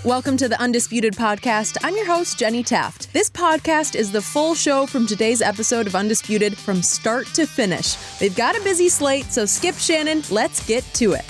Welcome to the Undisputed Podcast. I'm your host, Jenny Taft. This podcast is the full show from today's episode of Undisputed from start to finish. They've got a busy slate, so skip Shannon, let's get to it.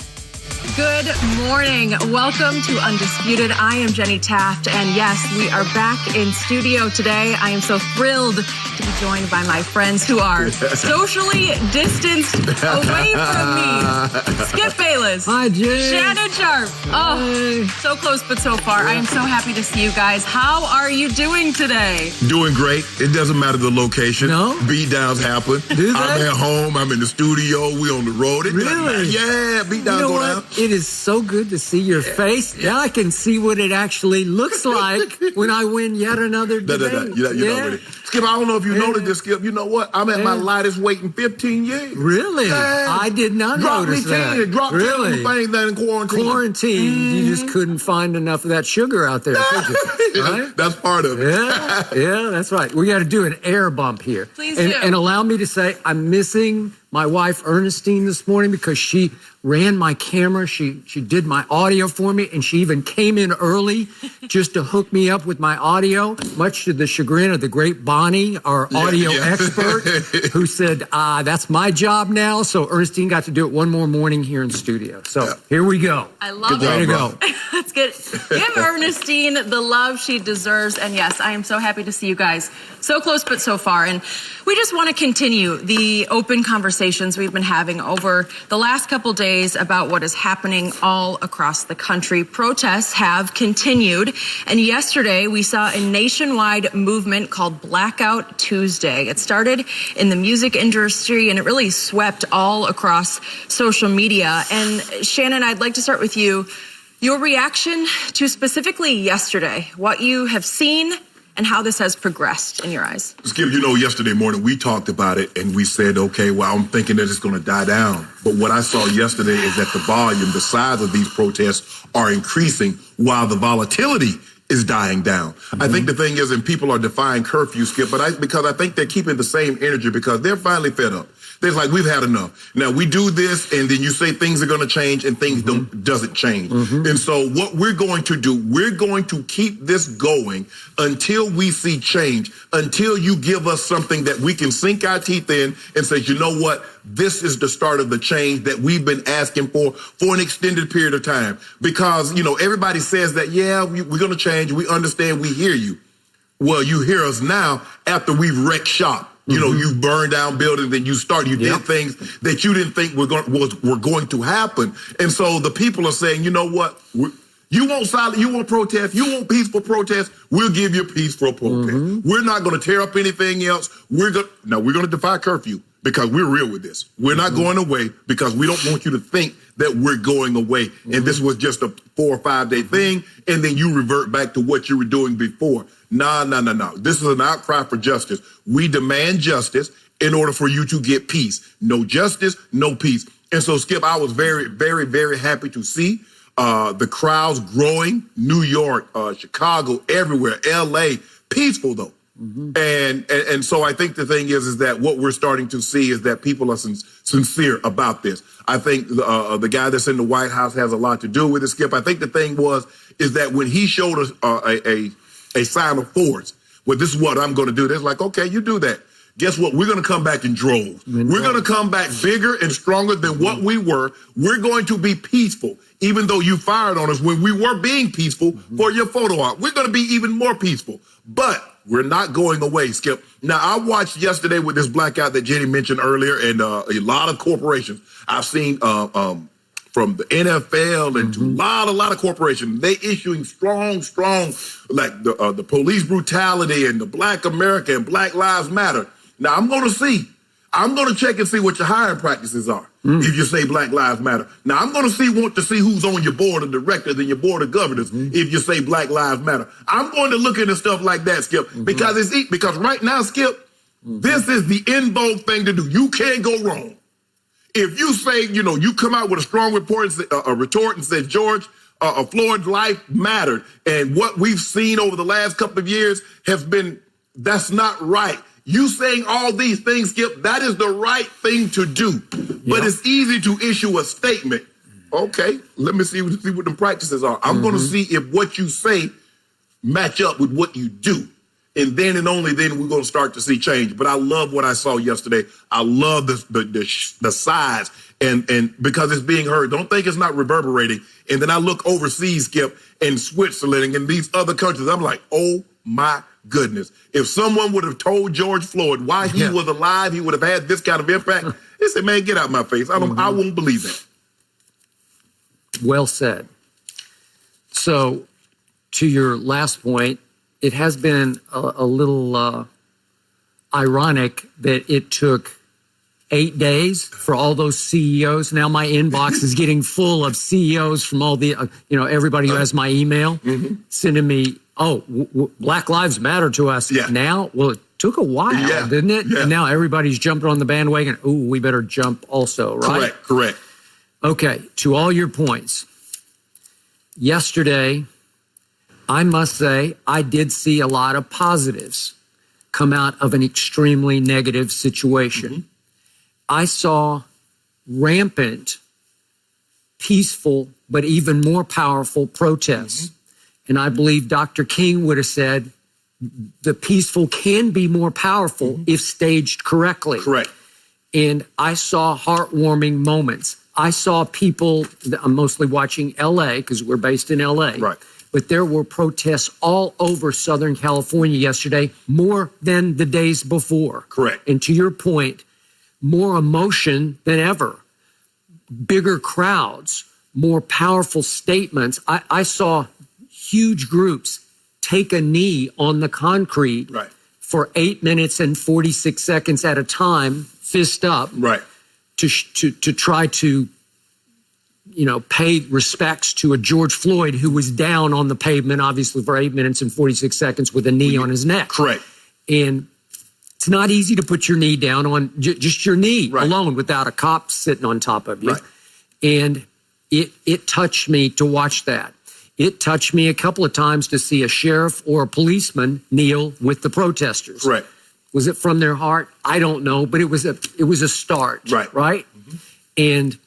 Good morning. Welcome to Undisputed. I am Jenny Taft, and yes, we are back in studio today. I am so thrilled to be joined by my friends who are socially distanced away from me. Skip Bayless. Hi, Jay. Shannon Sharp. Oh, so close but so far. I am so happy to see you guys. How are you doing today? Doing great. It doesn't matter the location. No? Beat downs happen. I'm at home. I'm in the studio. We on the road. It doesn't matter. Yeah, beat downs go down. It is so good to see your face. Now I can see what it actually looks like when I win yet another debate. You're not ready. Skip, I don't know if you noticed this, Skip. You know what? I'm at my lightest weight in 15 years. Really? I did not notice that. Dropped 10 on the thing that in quarantine. You just couldn't find enough of that sugar out there, could you? Right? That's part of it. Yeah, that's right. We got to do an air bump here. Please do. And allow me to say I'm missing my wife, Ernestine, this morning because she ran my camera. She did my audio for me, and she even came in early just to hook me up with my audio, much to the chagrin of the great Bonnie, our audio expert, who said, that's my job now. So Ernestine got to do it one more morning here in studio. So here we go. I love it. Way to go. Let's give Ernestine the love she deserves. And yes, I am so happy to see you guys so close but so far. And we just want to continue the open conversations we've been having over the last couple days about what is happening all across the country. Protests have continued, and yesterday we saw a nationwide movement called Blackout Tuesday. It started in the music industry, and it really swept all across social media. And Shannon, I'd like to start with you. Your reaction to specifically yesterday, what you have seen and how this has progressed in your eyes. Skip, yesterday morning we talked about it and we said, okay, well, I'm thinking that it's going to die down. But what I saw yesterday is that the volume, the size of these protests are increasing while the volatility is dying down. I think the thing is, and people are defying curfew, Skip, because I think they're keeping the same energy because they're finally fed up. They're like, we've had enough. Now we do this, and then you say things are going to change, and things doesn't change. And so what we're going to do, we're going to keep this going until we see change, until you give us something that we can sink our teeth in and say, you know what? This is the start of the change that we've been asking for an extended period of time. Because, everybody says that, yeah, we're going to change. We understand. We hear you. Well, you hear us now after we've wrecked shop. You burned down buildings and you did things that you didn't think were going to happen. And so the people are saying, you know what? You want silence, you want protest, you want peaceful protest, we'll give you peaceful protest. We're not going to tear up anything else. We're going to defy curfew because we're real with this. We're not going away because we don't want you to think that we're going away. And this was just a 4 or 5 day thing. And then you revert back to what you were doing before. No. This is an outcry for justice. We demand justice in order for you to get peace. No justice, no peace. And so, Skip, I was very, very, very happy to see the crowds growing. New York, Chicago, everywhere, L.A., peaceful, though. And so I think the thing is that what we're starting to see is that people are sincere about this. I think the guy that's in the White House has a lot to do with it, Skip. I think the thing is that when he showed us a sign of force, well, this is what I'm going to do. They're like, okay, you do that. Guess what? We're going to come back in droves. We're going to come back bigger and stronger than what we were. We're going to be peaceful, even though you fired on us when we were being peaceful for your photo op. We're going to be even more peaceful. But we're not going away, Skip. Now, I watched yesterday with this blackout that Jenny mentioned earlier, and a lot of corporations. I've seen from the NFL and to a lot of corporations, they issuing strong, like the police brutality and the Black America and Black Lives Matter. Now, I'm going to check and see what your hiring practices are if you say Black Lives Matter. Now, I'm going to want to see who's on your board of directors and your board of governors if you say Black Lives Matter. I'm going to look into stuff like that, Skip, because right now, Skip, this is the in vogue thing to do. You can't go wrong. If you say, you come out with a strong retort and say, George Floyd's life mattered, and what we've seen over the last couple of years has been, that's not right. You saying all these things, Skip, that is the right thing to do. But it's easy to issue a statement Okay, let me see what the practices are. I'm going to see if what you say match up with what you do. And then and only then we're going to start to see change. But I love what I saw yesterday. I love the size and because it's being heard. Don't think it's not reverberating. And then I look overseas, Skip, in Switzerland and these other countries. I'm like, oh my goodness. If someone would have told George Floyd why he was alive, he would have had this kind of impact. They said, man, get out my face. I won't believe that. Well said. So to your last point, it has been a little ironic that it took 8 days for all those CEOs. Now my inbox is getting full of CEOs from all the, everybody who has my email sending me, Black Lives Matter to us now. Well, it took a while, didn't it? Yeah. And now everybody's jumping on the bandwagon. Ooh, we better jump also, right? Correct. Okay, to all your points. Yesterday, I must say, I did see a lot of positives come out of an extremely negative situation. I saw rampant, peaceful, but even more powerful protests. And I believe Dr. King would have said, the peaceful can be more powerful if staged correctly. Correct. And I saw heartwarming moments. I saw people, I'm mostly watching LA because we're based in LA. Right. But there were protests all over Southern California yesterday, more than the days before. Correct. And to your point, more emotion than ever, bigger crowds, more powerful statements. I saw huge groups take a knee on the concrete for 8 minutes and 46 seconds at a time, fist up, to try to pay respects to a George Floyd who was down on the pavement, obviously for 8 minutes and 46 seconds with a knee on his neck. Correct. And it's not easy to put your knee down on just your knee alone without a cop sitting on top of you. Right. And it touched me to watch that. It touched me a couple of times to see a sheriff or a policeman kneel with the protesters. Right. Was it from their heart? I don't know, but it was a start. Right. And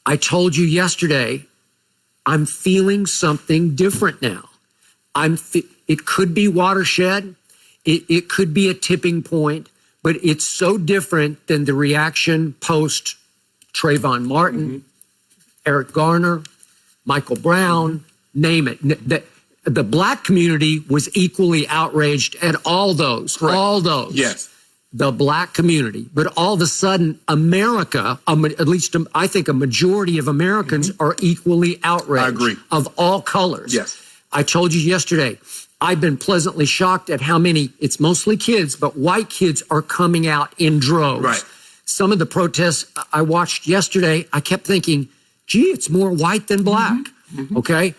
I told you yesterday, I'm feeling something different now. It could be watershed. It could be a tipping point, but it's so different than the reaction post Trayvon Martin, Eric Garner, Michael Brown, name it. The black community was equally outraged at all those. Correct. All those. Yes. The black community. But all of a sudden, America, at least I think a majority of Americans are equally outraged. I agree. Of all colors. Yes. I told you yesterday, I've been pleasantly shocked at how many, it's mostly kids, but white kids are coming out in droves. Right. Some of the protests I watched yesterday, I kept thinking, gee, it's more white than black. Okay.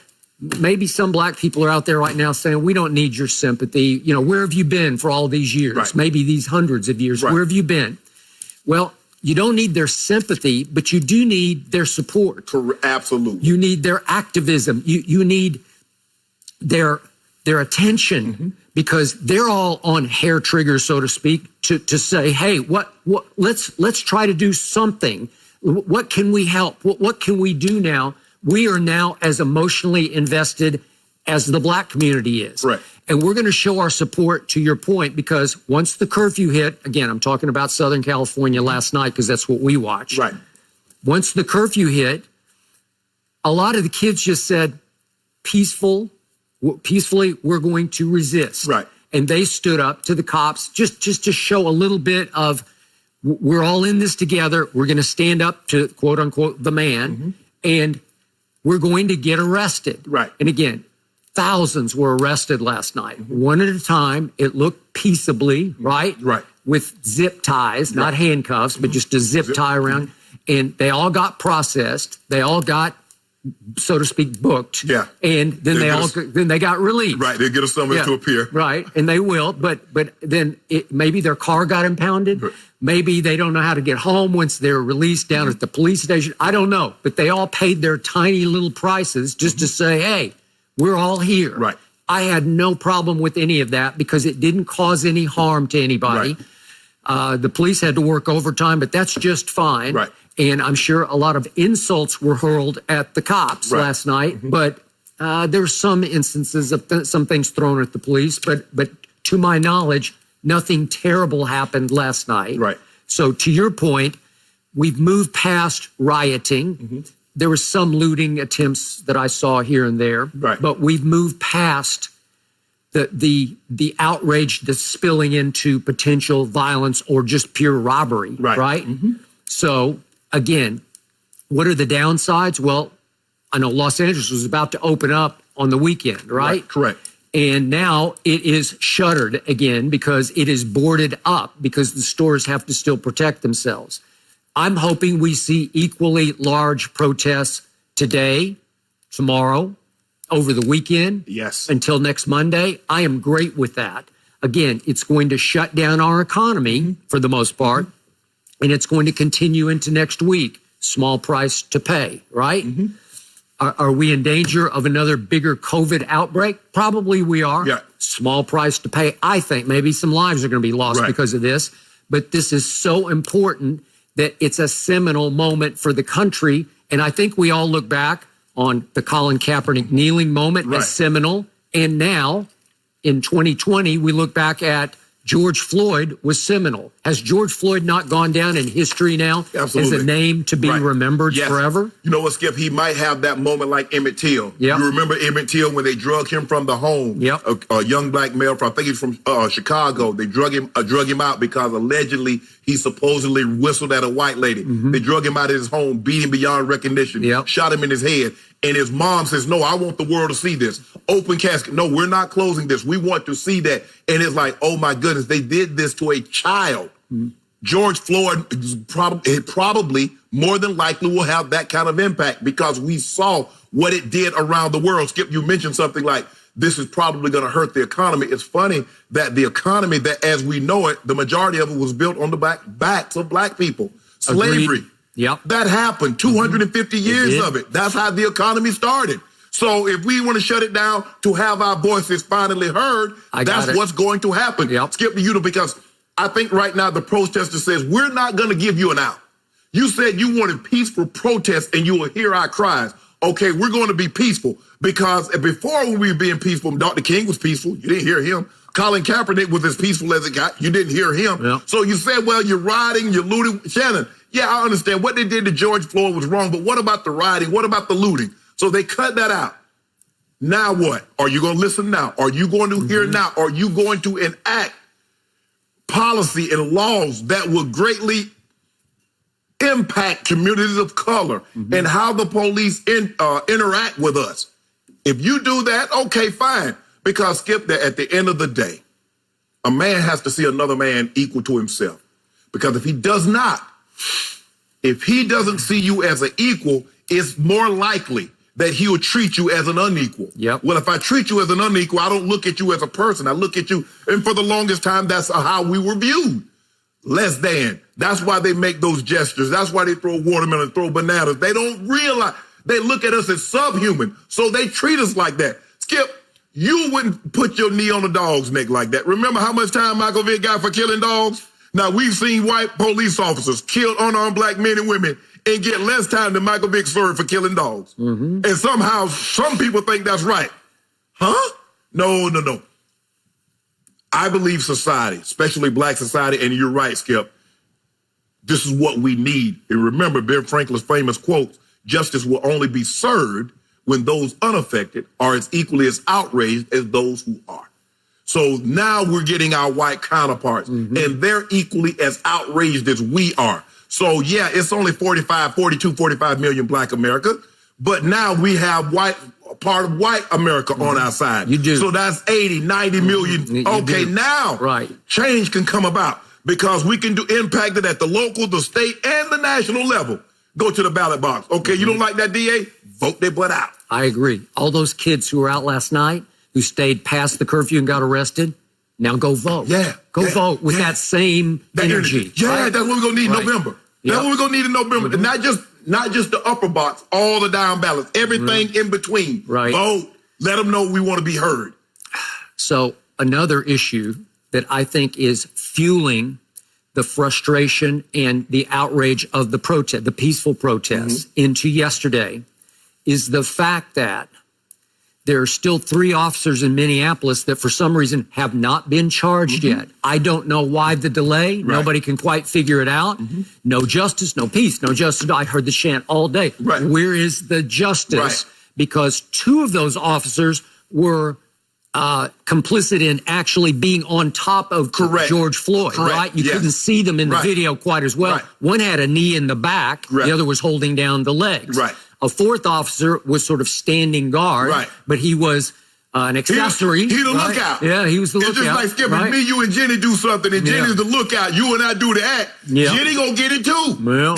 Maybe some black people are out there right now saying, we don't need your sympathy. Where have you been for all these years? Right. Maybe these hundreds of years. Where have you been? Well, you don't need their sympathy, but you do need their support. Absolutely. You need their activism. You need their attention because they're all on hair triggers, so to speak, to say, hey, let's try to do something. What can we help? What can we do now? We are now as emotionally invested as the black community is. Right. And we're going to show our support, to your point, because once the curfew hit, again, I'm talking about Southern California last night because that's what we watched. Right. Once the curfew hit, a lot of the kids just said, peacefully, we're going to resist. Right. And they stood up to the cops just to show a little bit of, we're all in this together. We're going to stand up to, quote unquote, the man, and we're going to get arrested. Right. And again, thousands were arrested last night, one at a time. It looked peaceably, right? Right. With zip ties, not handcuffs, but just a zip tie around. And they all got processed. They all got, so to speak, booked. Yeah. And then they got released. Right. They get a summons to appear. Right. And they will. But then maybe their car got impounded. Right. Maybe they don't know how to get home once they're released down at the police station. I don't know. But they all paid their tiny little prices just to say, hey, we're all here. Right. I had no problem with any of that because it didn't cause any harm to anybody. Right. The police had to work overtime, but that's just fine. Right. And I'm sure a lot of insults were hurled at the cops last night, but there were some instances of some things thrown at the police, but to my knowledge, nothing terrible happened last night. Right. So to your point, we've moved past rioting. There were some looting attempts that I saw here and there, but we've moved past the outrage that's spilling into potential violence or just pure robbery, right? So again, what are the downsides? Well, I know Los Angeles was about to open up on the weekend, right? Correct. And now it is shuttered again because it is boarded up because the stores have to still protect themselves. I'm hoping we see equally large protests today, tomorrow, over the weekend. Yes. Until next Monday. I am great with that. Again, it's going to shut down our economy for the most part, and it's going to continue into next week. Small price to pay, right? Are we in danger of another bigger COVID outbreak? Probably we are. Yeah. Small price to pay. I think maybe some lives are going to be lost because of this. But this is so important that it's a seminal moment for the country. And I think we all look back on the Colin Kaepernick kneeling moment as seminal. And now, in 2020, we look back at George Floyd was seminal. Has George Floyd not gone down in history now as a name to be remembered forever? You know what, Skip? He might have that moment like Emmett Till. You remember Emmett Till when they drug him from the home? A young black male from, I think he's from Chicago. They drug him out because allegedly he supposedly whistled at a white lady. They drug him out of his home, beat him beyond recognition, shot him in his head. And his mom says, no, I want the world to see this. Open casket. No, we're not closing this. We want to see that. And it's like, oh my goodness, they did this to a child. George Floyd probably more than likely will have that kind of impact because we saw what it did around the world. Skip, you mentioned something like this is probably going to hurt the economy. It's funny that the economy that as we know it, the majority of it was built on the backs of black people. Slavery. Agreed. Yep. That happened, 250 years of it. That's how the economy started. So if we want to shut it down to have our voices finally heard, that's what's going to happen. Skip to you, because I think right now the protester says, we're not going to give you an out. You said you wanted peaceful protests and you will hear our cries. Okay, we're going to be peaceful because before we were being peaceful, Dr. King was peaceful. You didn't hear him. Colin Kaepernick was as peaceful as it got. You didn't hear him. So you said, well, you're rioting, you're looting. Shannon, yeah, I understand. What they did to George Floyd was wrong, but what about the rioting? What about the looting? So they cut that out. Now what? Are you going to listen now? Are you going to hear now? Are you going to enact policy and laws that will greatly impact communities of color and how the police interact with us? If you do that, okay, fine. Because, Skip, that at the end of the day, a man has to see another man equal to himself. Because if he does not, if he doesn't see you as an equal, it's more likely that he will treat you as an unequal. Well, if I treat you as an unequal, I don't look at you as a person. I look at you, and for the longest time, that's how we were viewed. Less than. That's why they make those gestures. That's why they throw watermelon, throw bananas. They don't realize, they look at us as subhuman, so they treat us like that. Skip, you wouldn't put your knee on a dog's neck like that. Remember how much time Michael Vick got for killing dogs? Now, we've seen white police officers kill unarmed black men and women and get less time than Michael Vick served for killing dogs. And somehow, some people think that's right. Huh? No. I believe society, especially black society, and you're right, Skip, this is what we need. And remember Ben Franklin's famous quote, justice will only be served when those unaffected are as equally as outraged as those who are. So now we're getting our white counterparts, and they're equally as outraged as we are. So, yeah, it's only 45 million black America, but now we have part of white America on our side. You do. So that's 80, 90 million. Okay, now change can come about because we can impact it at the local, the state, and the national level. Go to the ballot box. Okay, you don't like that, DA? Vote their butt out. I agree. All those kids who were out last night, who stayed past the curfew and got arrested, now go vote. Go vote with that same energy. That's what we're going to need in November. That's what we're going to need in November. And not just the upper box, all the down ballots, everything in between. Vote. Let them know we want to be heard. So another issue that I think is fueling the frustration and the outrage of the protest, the peaceful protests, into yesterday is the fact that there are still 3 officers in Minneapolis that for some reason have not been charged yet. I don't know why the delay. Right. Nobody can quite figure it out. No justice, no peace, no justice. I heard the chant all day. Right. Where is the justice? Right. Because 2 of those officers were complicit in actually being on top of George Floyd, right? You couldn't see them in the video quite as well. Right. One had a knee in the back. Right. The other was holding down the legs. Right. A 4th officer was sort of standing guard, Right. but he was an accessory. He the right? lookout. Yeah, he was the lookout. It's just like Skip, right? me, you, and Jenny do something, and Jenny's the lookout. You and I do the act. Yeah. Jenny gonna get it too. Well.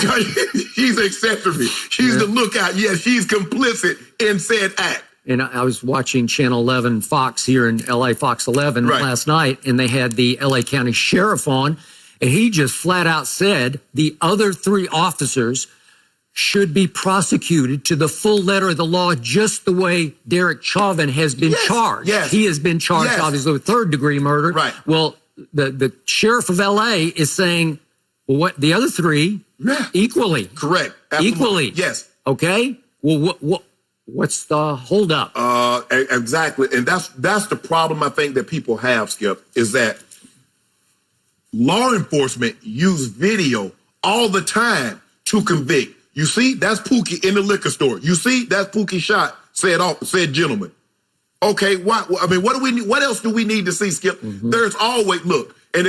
She's accessory. She's the lookout. Yes, she's complicit in said act. And I was watching Channel 11 Fox here in LA, Fox 11 last night, and they had the LA County Sheriff on, and he just flat out said the other 3 officers should be prosecuted to the full letter of the law, just the way Derek Chauvin has been charged. Yes. He has been charged, obviously, with 3rd-degree murder. Right. Well, the sheriff of LA is saying, well, what the other 3 equally. Correct. Absolutely. Equally. Yes. Okay. Well, what's the holdup? Exactly. And that's the problem I think that people have, Skip, is that law enforcement use video all the time to convict. You see, that's Pookie in the liquor store. You see, that's Pookie shot, said gentleman. Okay, what do we need? What else do we need to see, Skip? There's always, look, and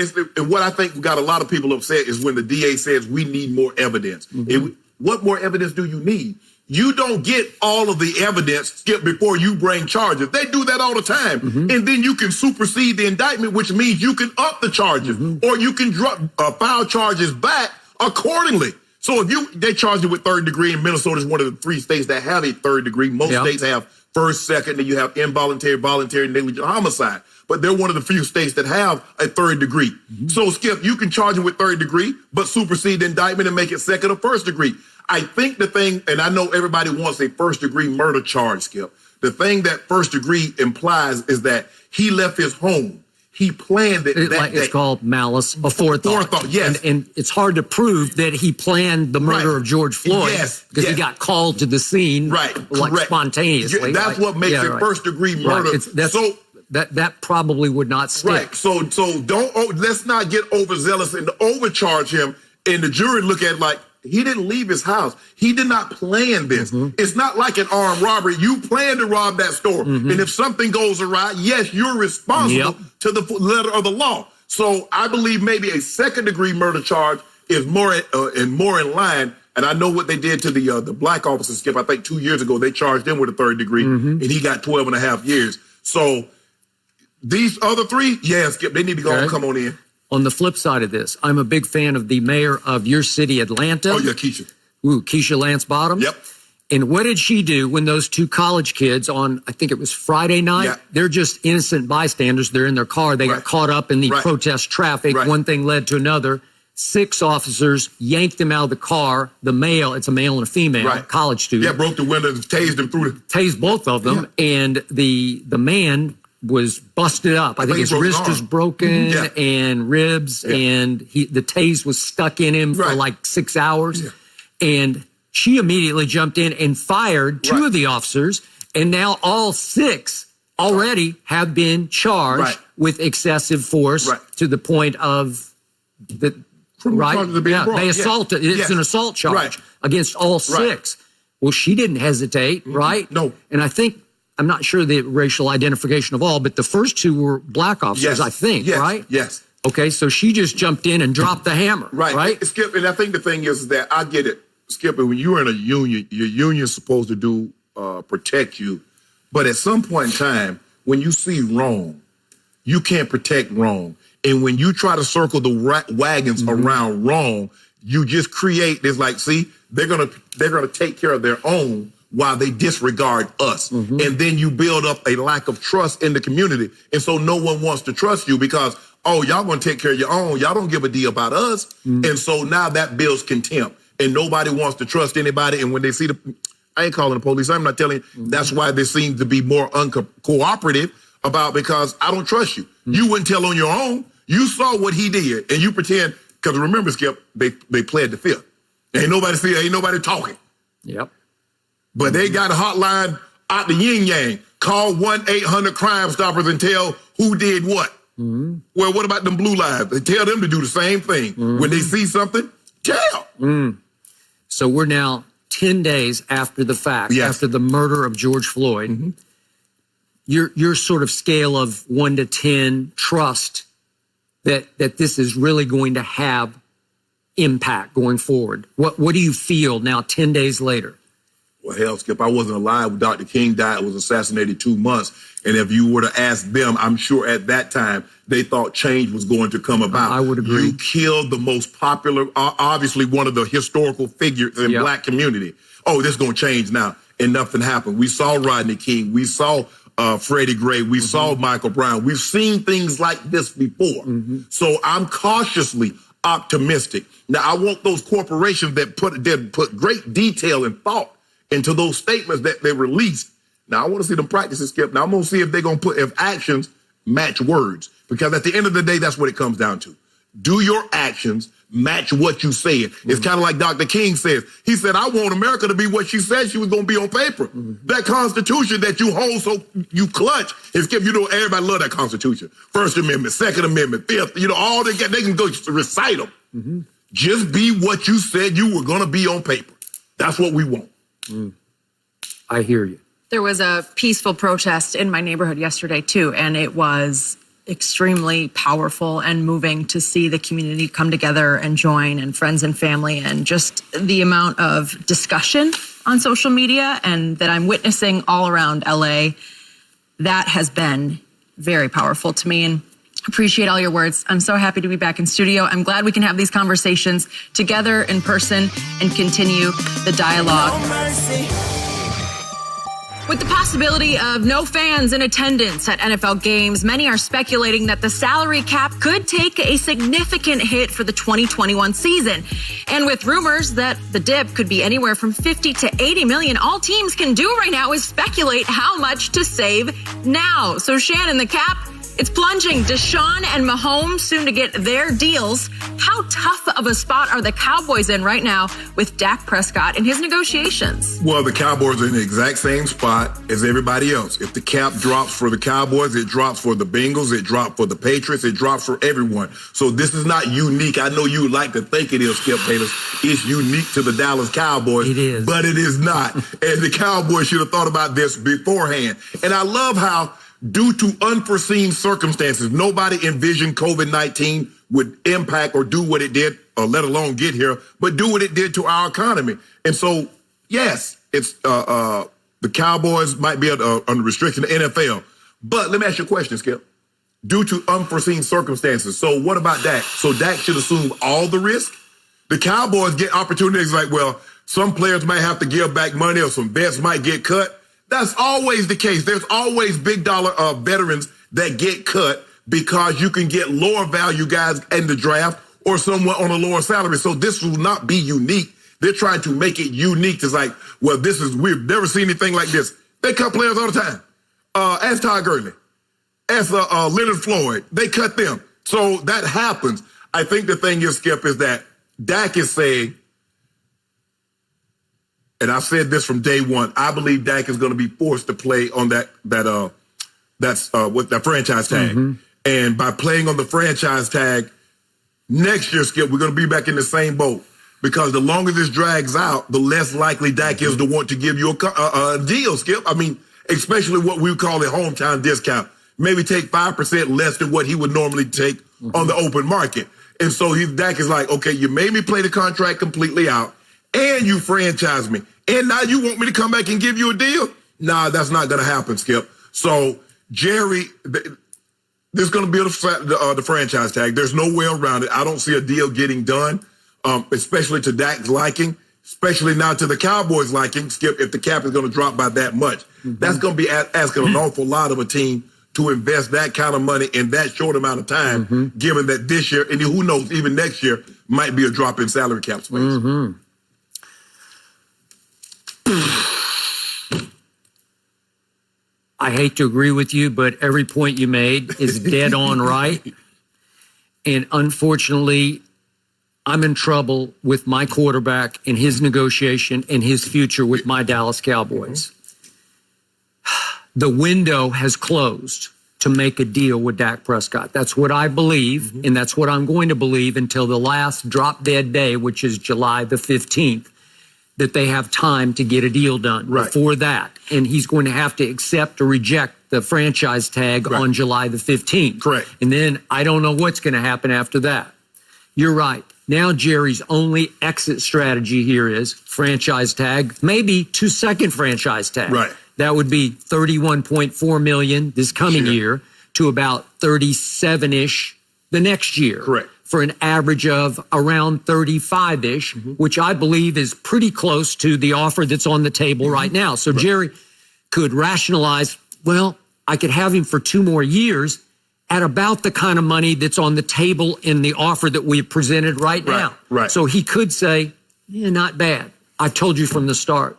what I think got a lot of people upset is when the DA says we need more evidence. What more evidence do you need? You don't get all of the evidence, Skip, before you bring charges. They do that all the time. And then you can supersede the indictment, which means you can up the charges or you can file charges back accordingly. So if they charge you with 3rd degree, and Minnesota is one of the 3 states that have a 3rd degree. Most states have 1st, 2nd, and you have involuntary, voluntary, negligent homicide. But they're one of the few states that have a 3rd degree. So, Skip, you can charge it with 3rd degree, but supersede the indictment and make it 2nd or 1st degree. I think the thing, and I know everybody wants a 1st degree murder charge, Skip. The thing that 1st degree implies is that he left his home. He planned it. It's called malice aforethought. Forethought, yes. And it's hard to prove that he planned the murder of George Floyd because he got called to the scene spontaneously. That's what makes it 1st degree murder. That probably would not stick. Right. So let's not get overzealous and overcharge him. And the jury look at it like, he didn't leave his house. He did not plan this. It's not like an armed robbery. You plan to rob that store. And if something goes awry, yes, you're responsible to the letter of the law. So I believe maybe a 2nd degree murder charge is more in line. And I know what they did to the black officer, Skip. I think 2 years ago, they charged him with a 3rd degree and he got 12 and a half years. So these other 3, Skip, they need to go and come on in. On the flip side of this, I'm a big fan of the mayor of your city, Atlanta. Oh, yeah, Keisha. Keisha Lance Bottoms. Yep. And what did she do when those 2 college kids on, I think it was Friday night, they're just innocent bystanders. They're in their car. They got caught up in the protest traffic. One thing led to another. 6 officers yanked them out of the car. The male, it's a male and a female, college student. Yeah, broke the window and tased them through tased both of them. And the man was busted up. I think his wrist was broken and ribs, and the tase was stuck in him for like 6 hours. And she immediately jumped in and fired 2 of the officers, and now all 6 already have been charged with excessive force to the point of they assaulted. It's an assault charge against all 6. Well, she didn't hesitate, right? No. And I think, I'm not sure the racial identification of all, but the first 2 were black officers, I think, right? Yes. Okay, so she just jumped in and dropped the hammer, right? Skip, and I think the thing is that I get it, Skip, when you're in a union, your union's supposed to protect you. But at some point in time, when you see wrong, you can't protect wrong. And when you try to circle the wagons around wrong, you just create this like, see, they're gonna take care of their own while they disregard us. And then you build up a lack of trust in the community. And so no one wants to trust you because, oh, y'all gonna take care of your own. Y'all don't give a deal about us. And so now that builds contempt. And nobody wants to trust anybody. And when they see I ain't calling the police. I'm not telling you. That's why they seem to be more uncooperative because I don't trust you. You wouldn't tell on your own. You saw what he did and you pretend because remember, Skip, they pled the fifth. Ain't nobody talking. Yep. But they got a hotline out the yin-yang. Call 1-800-CRIME-STOPPERS and tell who did what. Mm-hmm. Well, what about them blue lives? They tell them to do the same thing. Mm-hmm. When they see something, tell. Mm. So we're now 10 days after the fact, after the murder of George Floyd. Mm-hmm. Your sort of scale of 1 to 10 trust that this is really going to have impact going forward. What do you feel now 10 days later? Well, hell, Skip, I wasn't alive when Dr. King died, was assassinated 2 months. And if you were to ask them, I'm sure at that time they thought change was going to come about. I would agree. You killed the most popular, obviously one of the historical figures in Black community. Oh, this is going to change now. And nothing happened. We saw Rodney King. We saw Freddie Gray. We saw Michael Brown. We've seen things like this before. Mm-hmm. So I'm cautiously optimistic. Now, I want those corporations that put great detail and thought into those statements that they released. Now, I want to see them practices, Skip. Now, I'm going to see if they're going to if actions match words. Because at the end of the day, that's what it comes down to. Do your actions match what you said? Mm-hmm. It's kind of like Dr. King says. He said, I want America to be what she said she was going to be on paper. Mm-hmm. That Constitution that you hold so you clutch. Skip, everybody love that Constitution. First Amendment, Second Amendment, Fifth, all they can go recite them. Mm-hmm. Just be what you said you were going to be on paper. That's what we want. Mm. I hear you. There was a peaceful protest in my neighborhood yesterday, too, and it was extremely powerful and moving to see the community come together and join, and friends and family, and just the amount of discussion on social media and that I'm witnessing all around LA. That has been very powerful to me, and appreciate all your words. I'm so happy to be back in studio. I'm glad we can have these conversations together in person and continue the dialogue. No mercy. With the possibility of no fans in attendance at NFL games, many are speculating that the salary cap could take a significant hit for the 2021 season. And with rumors that the dip could be anywhere from 50 to 80 million, all teams can do right now is speculate how much to save now. So Shannon, the cap, it's plunging. Deshaun and Mahomes soon to get their deals. How tough of a spot are the Cowboys in right now with Dak Prescott and his negotiations? Well, the Cowboys are in the exact same spot as everybody else. If the cap drops for the Cowboys, it drops for the Bengals, it drops for the Patriots, it drops for everyone. So this is not unique. I know you like to think it is, Skip Bayless. It's unique to the Dallas Cowboys. It is. But it is not. And the Cowboys should have thought about this beforehand. And I love how, due to unforeseen circumstances, nobody envisioned COVID-19 would impact or do what it did, or let alone get here, but do what it did to our economy. And so, yes, it's the Cowboys might be under restriction, the NFL. But let me ask you a question, Skip. Due to unforeseen circumstances, so what about Dak? So Dak should assume all the risk? The Cowboys get opportunities like, well, some players might have to give back money or some bets might get cut. That's always the case. There's always big dollar veterans that get cut because you can get lower value guys in the draft or someone on a lower salary. So this will not be unique. They're trying to make it unique. It's like, well, we've never seen anything like this. They cut players all the time. Ask Todd Gurley. Ask Leonard Floyd. They cut them. So that happens. I think the thing is, Skip, is that Dak is saying, and I've said this from day one, I believe Dak is going to be forced to play on that franchise tag. Mm-hmm. And by playing on the franchise tag, next year, Skip, we're going to be back in the same boat. Because the longer this drags out, the less likely Dak is to want to give you a deal, Skip. I mean, especially what we call a hometown discount. Maybe take 5% less than what he would normally take on the open market. And so Dak is like, okay, you made me play the contract completely out. And you franchise me. And now you want me to come back and give you a deal? Nah, that's not going to happen, Skip. So, Jerry, there's going to be the franchise tag. There's no way around it. I don't see a deal getting done, especially to Dak's liking, especially now to the Cowboys' liking, Skip, if the cap is going to drop by that much. Mm-hmm. That's going to be asking an awful lot of a team to invest that kind of money in that short amount of time, given that this year, and who knows, even next year, might be a drop in salary cap space. Mm-hmm. I hate to agree with you, but every point you made is dead on right. And unfortunately, I'm in trouble with my quarterback and his negotiation and his future with my Dallas Cowboys. The window has closed to make a deal with Dak Prescott. That's what I believe, and that's what I'm going to believe until the last drop-dead day, which is July the 15th, that they have time to get a deal done before that. And he's going to have to accept or reject the franchise tag on July the 15th. Correct. And then I don't know what's going to happen after that. You're right. Now Jerry's only exit strategy here is franchise tag, maybe 2-second franchise tag. Right. That would be $31.4 million this coming year to about 37-ish the next year. Correct. For an average of around 35-ish, which I believe is pretty close to the offer that's on the table right now. So Jerry could rationalize, well, I could have him for 2 more years at about the kind of money that's on the table in the offer that we've presented right now. Right. So he could say, yeah, not bad. I've told you from the start,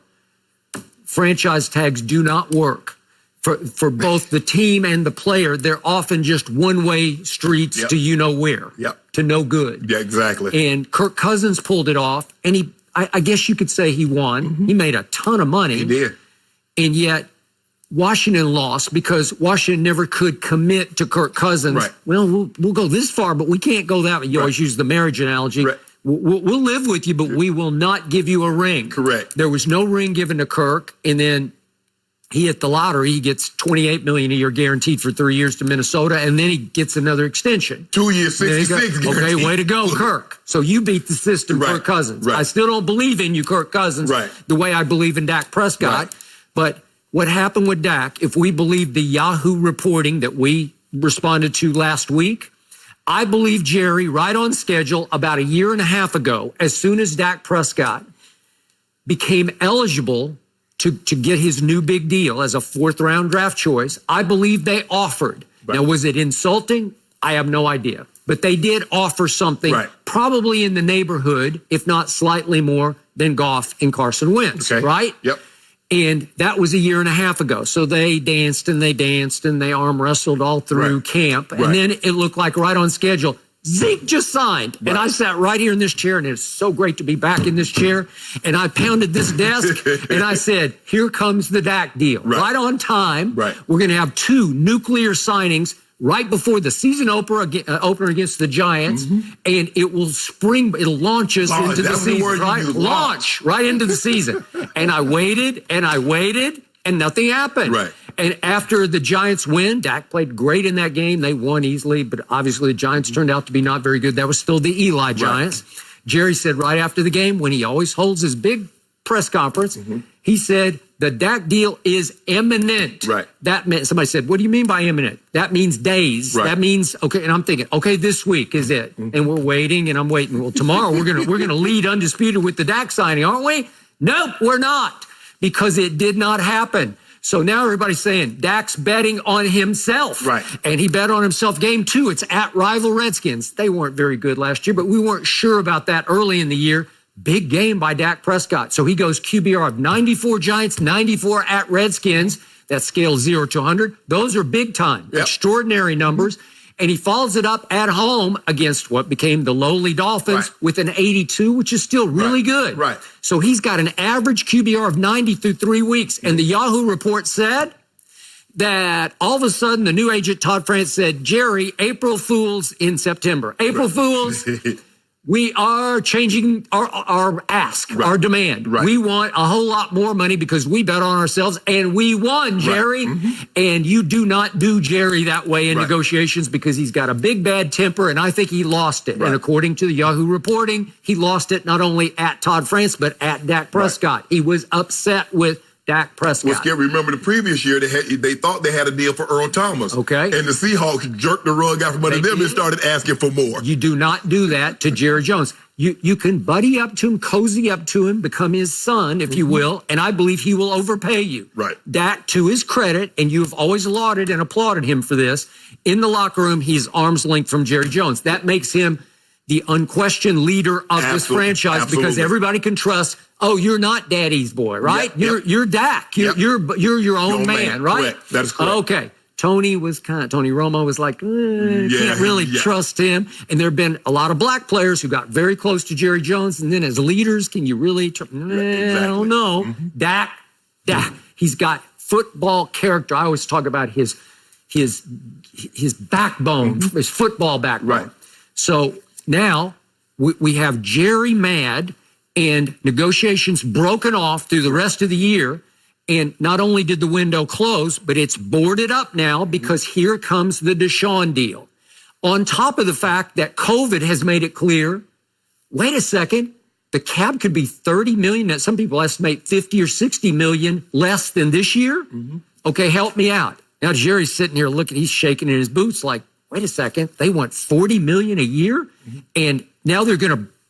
franchise tags do not work. For both the team and the player, they're often just one-way streets to you-know-where, to no good. Yeah, exactly. And Kirk Cousins pulled it off, and I guess you could say he won. He made a ton of money. He did. And yet Washington lost because Washington never could commit to Kirk Cousins. Right. Well, we'll go this far, but we can't go that way. You always use the marriage analogy. Right. We'll live with you, but we will not give you a ring. Correct. There was no ring given to Kirk, and then he hit the lottery. He gets $28 million a year guaranteed for 3 years to Minnesota, and then he gets another extension. 2 years, 66 guaranteed. Okay, way to go, Kirk. So you beat the system, Kirk Cousins. Right. I still don't believe in you, Kirk Cousins, the way I believe in Dak Prescott. But what happened with Dak, if we believe the Yahoo reporting that we responded to last week, I believe Jerry, right on schedule, about a year and a half ago, as soon as Dak Prescott became eligible to get his new big deal as a 4th-round draft choice, I believe they offered. Now, was it insulting? I have no idea. But they did offer something probably in the neighborhood, if not slightly more, than Goff and Carson Wentz, right? Yep. And that was a year and a half ago. So they danced and they arm wrestled all through camp. And then it looked like right on schedule, Zeke just signed. And I sat right here in this chair, and it's so great to be back in this chair. And I pounded this desk, and I said, here comes the Dak deal. Right on time. We're going to have 2 nuclear signings right before the season opener against the Giants, and it'll launch us into the season, right? Launch right into the season. And I waited, and nothing happened. And after the Giants win, Dak played great in that game. They won easily, but obviously the Giants turned out to be not very good. That was still the Eli Giants. Jerry said right after the game, when he always holds his big press conference, he said, the Dak deal is imminent. That meant, somebody said, what do you mean by imminent? That means days. That means, okay, and I'm thinking, okay, this week is it. And we're waiting, and I'm waiting. Well, tomorrow we're gonna lead undisputed with the Dak signing, aren't we? Nope, we're not, because it did not happen. So now everybody's saying Dak's betting on himself. And he bet on himself game 2. It's at rival Redskins. They weren't very good last year, but we weren't sure about that early in the year. Big game by Dak Prescott. So he goes QBR of 94 Giants, 94 at Redskins. That scale 0 to 100. Those are big time, extraordinary numbers. And he follows it up at home against what became the lowly Dolphins with an 82, which is still really good. So he's got an average QBR of 90 through 3 weeks. And the Yahoo report said that all of a sudden the new agent Todd France said, Jerry, April Fools in September. April Fools. We are changing our ask, our demand. We want a whole lot more money because we bet on ourselves, and we won, Jerry. And you do not do Jerry that way in negotiations because he's got a big bad temper, and I think he lost it. And according to the Yahoo reporting, he lost it not only at Todd France, but at Dak Prescott. He was upset with Dak Prescott. Well, Skip, remember the previous year they thought they had a deal for Earl Thomas. And the Seahawks jerked the rug out from under them and started asking for more. You do not do that to Jerry Jones. You can buddy up to him, cozy up to him, become his son, if you will, and I believe he will overpay you. Dak, to his credit, and you have always lauded and applauded him for this, in the locker room, he's arm's length from Jerry Jones. That makes him the unquestioned leader of this franchise because everybody can trust, oh, you're not daddy's boy, right? You're Dak. You're your own man, right? Correct. That is correct. Okay. Tony Romo was like, can't really trust him. And there have been a lot of black players who got very close to Jerry Jones. And then as leaders, can you really trust? I don't know. Mm-hmm. Dak, he's got football character. I always talk about his backbone, his football backbone. Right. So now we have Jerry mad and negotiations broken off through the rest of the year. And not only did the window close, but it's boarded up now because here comes the Deshaun deal. On top of the fact that COVID has made it clear, wait a second, the cap could be 30 million. Some people estimate 50 or 60 million less than this year. Mm-hmm. Okay, help me out. Now Jerry's sitting here looking, he's shaking in his boots like, wait a second, they want 40 million a year? Mm-hmm. And now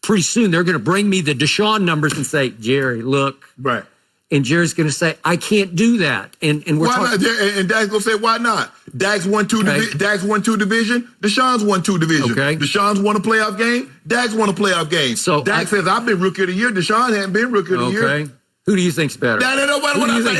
pretty soon they're going to bring me the Deshaun numbers and say, Jerry, look. Right. And Jerry's going to say, I can't do that. And we're why not? And Dak's going to say, why not? Dak's won two division. Deshaun's won 2 divisions. Okay. Deshaun's won a playoff game. Dak's won a playoff game. So Dak says, I've been rookie of the year. Deshaun hasn't been rookie of the year. Okay. Who do you think's better? No, what I think?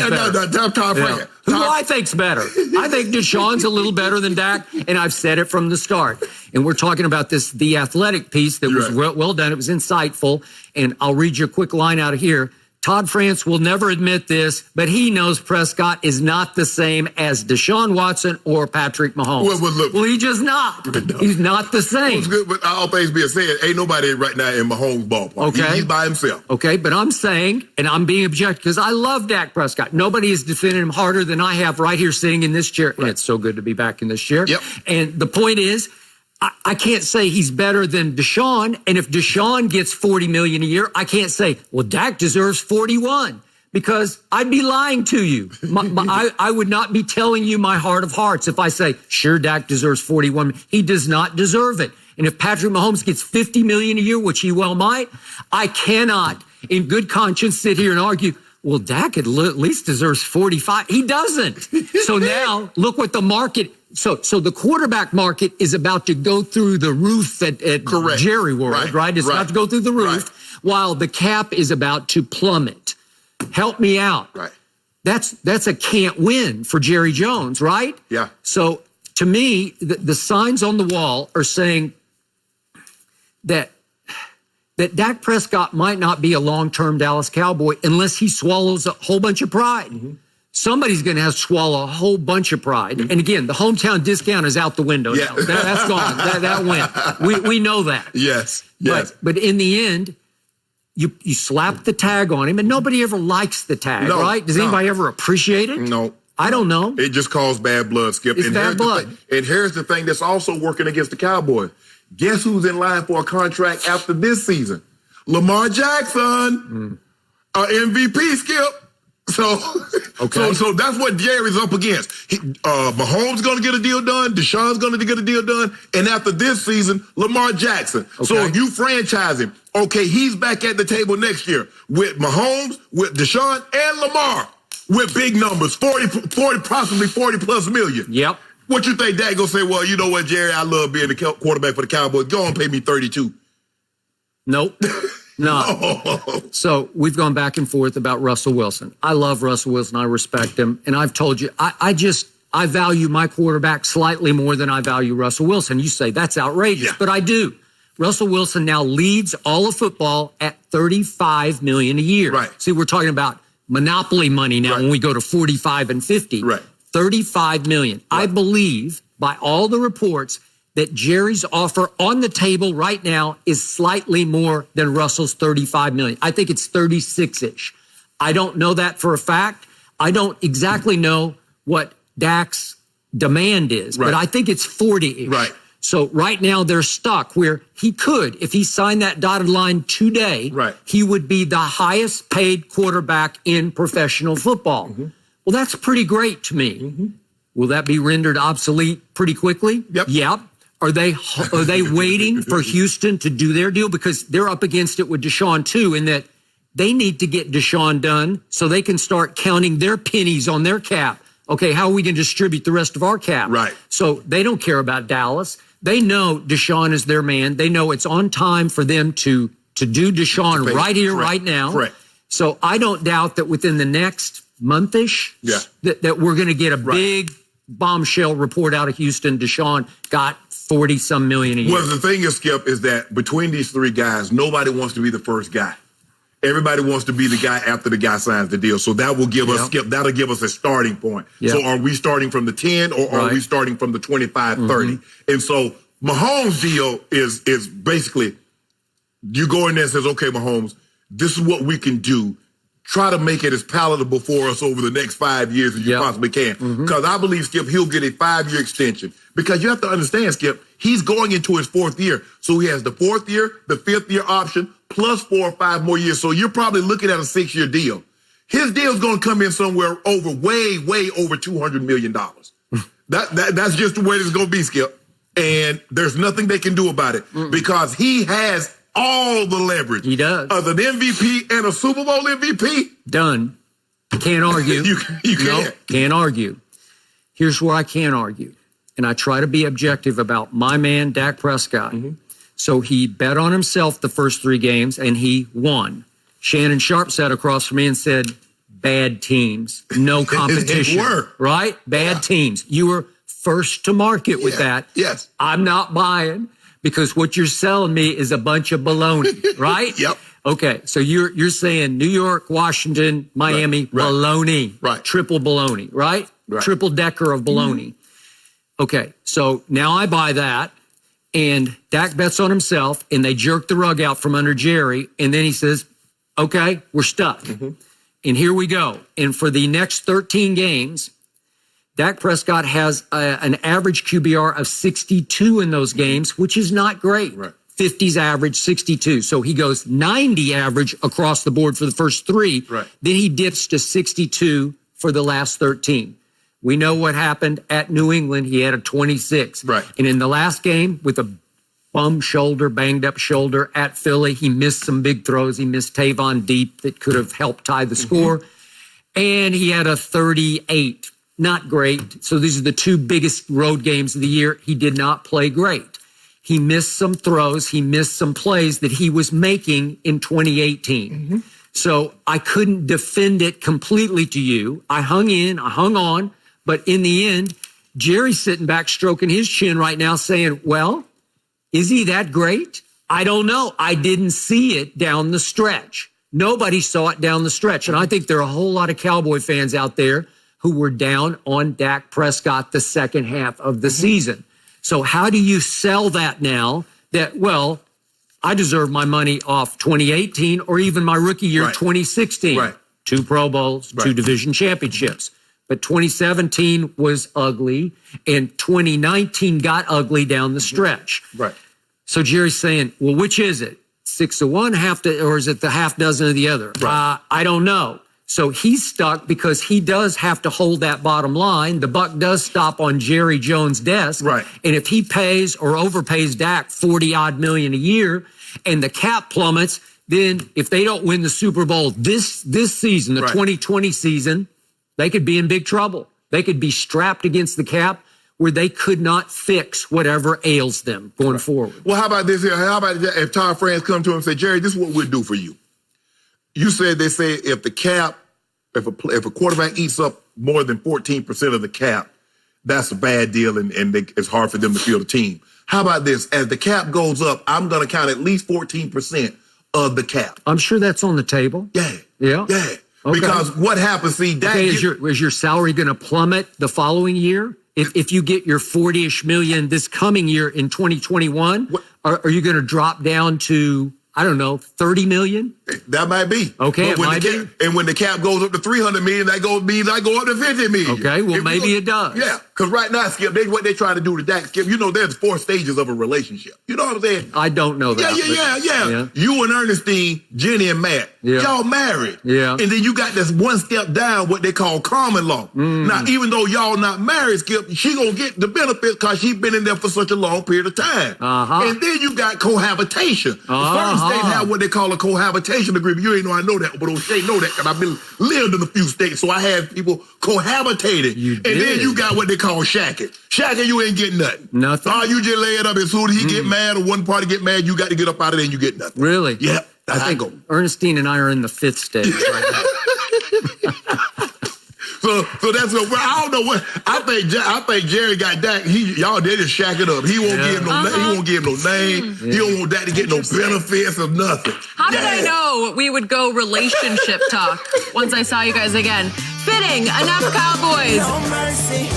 Who do I think's better? I think Deshaun's a little better than Dak, and I've said it from the start. And we're talking about the athletic piece that was well done. It was insightful. And I'll read you a quick line out of here. Todd France will never admit this, but he knows Prescott is not the same as Deshaun Watson or Patrick Mahomes. Well, he's just not. No. He's not the same. It's good, but all things being said, ain't nobody right now in Mahomes' ballpark. Okay. He's by himself. Okay, but I'm saying, and I'm being objective because I love Dak Prescott. Nobody has defended him harder than I have right here sitting in this chair. Right. And it's so good to be back in this chair. Yep. And the point is, I can't say he's better than Deshaun. And if Deshaun gets 40 million a year, I can't say, well, Dak deserves 41 because I'd be lying to you. I would not be telling you my heart of hearts if I say, sure, Dak deserves 41. He does not deserve it. And if Patrick Mahomes gets 50 million a year, which he well might, I cannot in good conscience sit here and argue, well, Dak at least deserves 45. He doesn't. So now look what the market. So the quarterback market is about to go through the roof at Jerry World, right? It's about to go through the roof while the cap is about to plummet. Help me out. Right. That's a can't win for Jerry Jones, right? Yeah. So to me, the signs on the wall are saying that Dak Prescott might not be a long-term Dallas Cowboy unless he swallows a whole bunch of pride. Mm-hmm. Somebody's going to have to swallow a whole bunch of pride. Mm-hmm. And again, the hometown discount is out the window now. That's gone. That went. We know that. Yes. But in the end, you slap the tag on him, and nobody ever likes the tag, right? Does anybody ever appreciate it? No. I don't know. It just caused bad blood, Skip. It's bad blood. And here's the thing that's also working against the Cowboys. Guess who's in line for a contract after this season? Lamar Jackson, our MVP, Skip. So that's what Jerry's up against. Mahomes going to get a deal done. Deshaun's going to get a deal done. And after this season, Lamar Jackson. Okay. So if you franchise him, okay, he's back at the table next year with Mahomes, with Deshaun, and Lamar with big numbers, 40, possibly 40 plus million. Yep. What you think Dak gonna say? Well, you know what, Jerry, I love being the quarterback for the Cowboys. Go on, pay me 32. Nope. No. So we've gone back and forth about Russell Wilson. I love Russell Wilson. I respect him. And I've told you, I value my quarterback slightly more than I value Russell Wilson. You say that's outrageous, but I do. Russell Wilson now leads all of football at $35 million a year. Right. See, we're talking about monopoly money now when we go to 45 and 50. Right. $35 million. Right. I believe by all the reports that Jerry's offer on the table right now is slightly more than Russell's $35 million. I think it's 36-ish. I don't know that for a fact. I don't exactly know what Dak's demand is, but I think it's 40-ish. Right. So right now they're stuck where he could, if he signed that dotted line today, he would be the highest paid quarterback in professional football. Mm-hmm. Well, that's pretty great to me. Mm-hmm. Will that be rendered obsolete pretty quickly? Yep. Are they waiting for Houston to do their deal? Because they're up against it with Deshaun too, in that they need to get Deshaun done so they can start counting their pennies on their cap. Okay, how are we going to distribute the rest of our cap? Right. So they don't care about Dallas. They know Deshaun is their man. They know it's on time for them to do Deshaun right here, right now. Correct. So I don't doubt that within the next monthish, that we're going to get a big bombshell report out of Houston, Deshaun got 40-some million a year. Well, the thing is, Skip, is that between these three guys, nobody wants to be the first guy. Everybody wants to be the guy after the guy signs the deal. So that will give us, Skip, that'll give us a starting point. Yep. So are we starting from the 10 or are we starting from the 25, 30? And so Mahomes' deal is basically, you go in there and says, okay, Mahomes, this is what we can do. Try to make it as palatable for us over the next 5 years as you possibly can. Because I believe, Skip, he'll get a 5-year extension. Because you have to understand, Skip, he's going into his 4th year. So he has the 4th year, the 5th year option, plus 4 or 5 more years. So you're probably looking at a 6-year deal. His deal's going to come in somewhere over, way over $200 million. That's just the way it's going to be, Skip. And there's nothing they can do about it because he has all the leverage. He does. As an MVP and a Super Bowl MVP. Done. Can't argue. you can't. Can't argue. Here's where I can't argue. And I try to be objective about my man, Dak Prescott. So he bet on himself the first 3 games, and he won. Shannon Sharp sat across from me and said, bad teams, no competition. Right? Bad teams. You were first to market with that. Yes. I'm not buying because what you're selling me is a bunch of baloney, right? Yep. Okay, so you're saying New York, Washington, Miami, baloney. Right. Triple baloney, right? Triple decker of baloney. Okay, so now I buy that, and Dak bets on himself, and they jerk the rug out from under Jerry, and then he says, okay, we're stuck. And here we go. And for the next 13 games, Dak Prescott has an average QBR of 62 in those games, which is not great. 50's average, 62. So he goes 90 average across the board for the first 3. Then he dips to 62 for the last 13. We know what happened at New England. He had a 26. And in the last game, with a bum shoulder, banged up shoulder at Philly, he missed some big throws. He missed Tavon deep that could have helped tie the score. And he had a 38. Not great. So these are the 2 biggest road games of the year. He did not play great. He missed some throws. He missed some plays that he was making in 2018. So I couldn't defend it completely to you. I hung on. But in the end, Jerry's sitting back stroking his chin right now saying, well, is he that great? I don't know. I didn't see it down the stretch. Nobody saw it down the stretch. And I think there are a whole lot of Cowboy fans out there who were down on Dak Prescott the second half of the season. So how do you sell that now that, well, I deserve my money off 2018 or even my rookie year 2016? 2 Pro Bowls, 2 division championships. But 2017 was ugly, and 2019 got ugly down the stretch. So Jerry's saying, well, which is it? 6 of one, or is it the half dozen of the other? I don't know. So he's stuck because he does have to hold that bottom line. The buck does stop on Jerry Jones' desk. And if he pays or overpays Dak 40-odd million a year and the cap plummets, then if they don't win the Super Bowl this season, the 2020 season, they could be in big trouble. They could be strapped against the cap where they could not fix whatever ails them going forward. Well, how about this here? How about if Todd France come to him and say, Jerry, this is what we'll do for you. You said they say if the cap, if a quarterback eats up more than 14% of the cap, that's a bad deal and it's hard for them to field a team. How about this? As the cap goes up, I'm going to count at least 14% of the cap. I'm sure that's on the table. Yeah. Because what happens, see, Dak is your salary going to plummet the following year? If you get your 40-ish million this coming year in 2021, are you going to drop down to, I don't know, 30 million? That might be. Okay, it might be. And when the cap goes up to 300 million, that means I go up to 50 million. Okay, well, maybe it does. Yeah, because right now, Skip, what they trying to do to Dak, Skip, there's 4 stages of a relationship. You know what I'm saying? I don't know that. Yeah. You and Ernestine, Jenny and Matt, y'all married. And then you got this one step down, what they call common law. Now, even though y'all not married, Skip, she gonna get the benefits because she's been in there for such a long period of time. And then you got cohabitation. Certain states have what they call a cohabitation agreement. You ain't know I know that, but O'Shea know that because I've lived in a few states, so I had people cohabitating. Then you got what they call shacking. Shacking, you ain't getting nothing. Nothing? You just lay it up as soon as he get mad or one party get mad, you got to get up out of there and you get nothing. Really? Yeah, that's how it go. Ernestine and I are in the 5th stage right now. So that's what I don't know what I think Jerry got Dak. Y'all they just shack it up. He won't give him no name. He won't give him no name. He don't want Dak to get no benefits or nothing. How did I know we would go relationship talk once I saw you guys again? Fitting. Enough Cowboys. No mercy.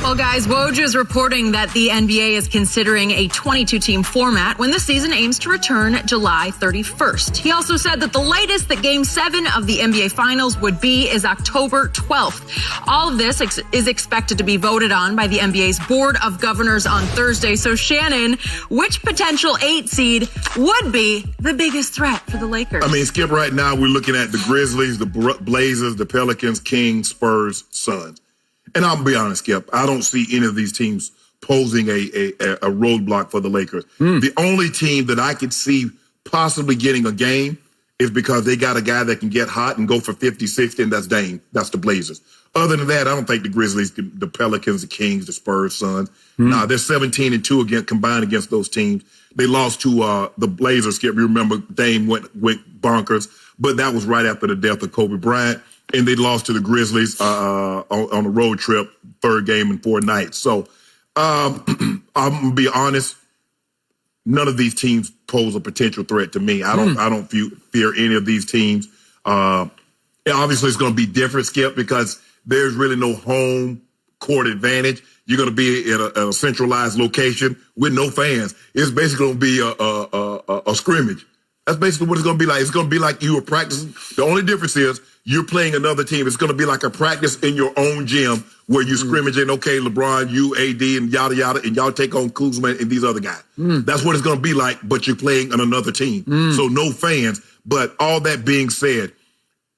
Well, guys, Woj is reporting that the NBA is considering a 22-team format when the season aims to return July 31st. He also said that the latest that Game 7 of the NBA Finals would be is October 12th. All of this is expected to be voted on by the NBA's Board of Governors on Thursday. So, Shannon, which potential 8 seed would be the biggest threat for the Lakers? I mean, Skip, right now we're looking at the Grizzlies, the Blazers, the Pelicans, Kings, Spurs, Suns. And I'll be honest, Skip, I don't see any of these teams posing a roadblock for the Lakers. The only team that I could see possibly getting a game is because they got a guy that can get hot and go for 50, 60, and that's Dame. That's the Blazers. Other than that, I don't think the Grizzlies, the Pelicans, the Kings, the Spurs, Suns. Nah, they're 17-2 combined against those teams. They lost to the Blazers, Skip. You remember Dame went bonkers, but that was right after the death of Kobe Bryant. And they lost to the Grizzlies on a road trip, third game in 4 nights. So I'm going to be honest, none of these teams pose a potential threat to me. I don't fear any of these teams. Obviously, it's going to be different, Skip, because there's really no home court advantage. You're going to be in a centralized location with no fans. It's basically going to be a scrimmage. That's basically what it's going to be like. It's going to be like you were practicing. The only difference is you're playing another team. It's going to be like a practice in your own gym where you're scrimmaging, okay, LeBron, you, AD, and yada, yada, and y'all take on Kuzma and these other guys. That's what it's going to be like, but you're playing on another team. So no fans. But all that being said,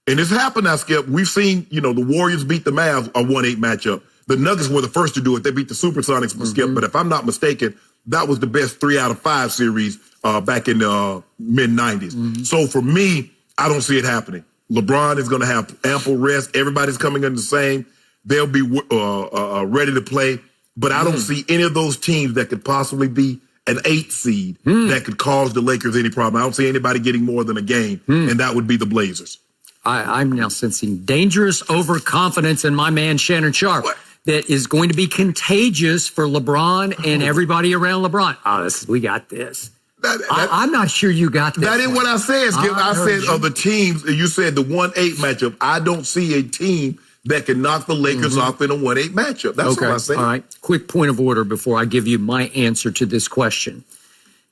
and it's happened now, Skip. We've seen, the Warriors beat the Mavs a 1-8 matchup. The Nuggets were the first to do it. They beat the Supersonics, Skip. But if I'm not mistaken, that was the best 3 out of 5 series back in the mid-90s. So for me, I don't see it happening. LeBron is going to have ample rest. Everybody's coming in the same. They'll be ready to play. But I don't see any of those teams that could possibly be an 8 seed that could cause the Lakers any problem. I don't see anybody getting more than a game, and that would be the Blazers. I'm now sensing dangerous overconfidence in my man Shannon Sharp. What? That is going to be contagious for LeBron and everybody around LeBron. We got this. I'm not sure you got this. That ain't what I said, Skip. I said of the teams, you said the 1-8 matchup. I don't see a team that can knock the Lakers off in a 1-8 matchup. That's what I said. All right. Quick point of order before I give you my answer to this question.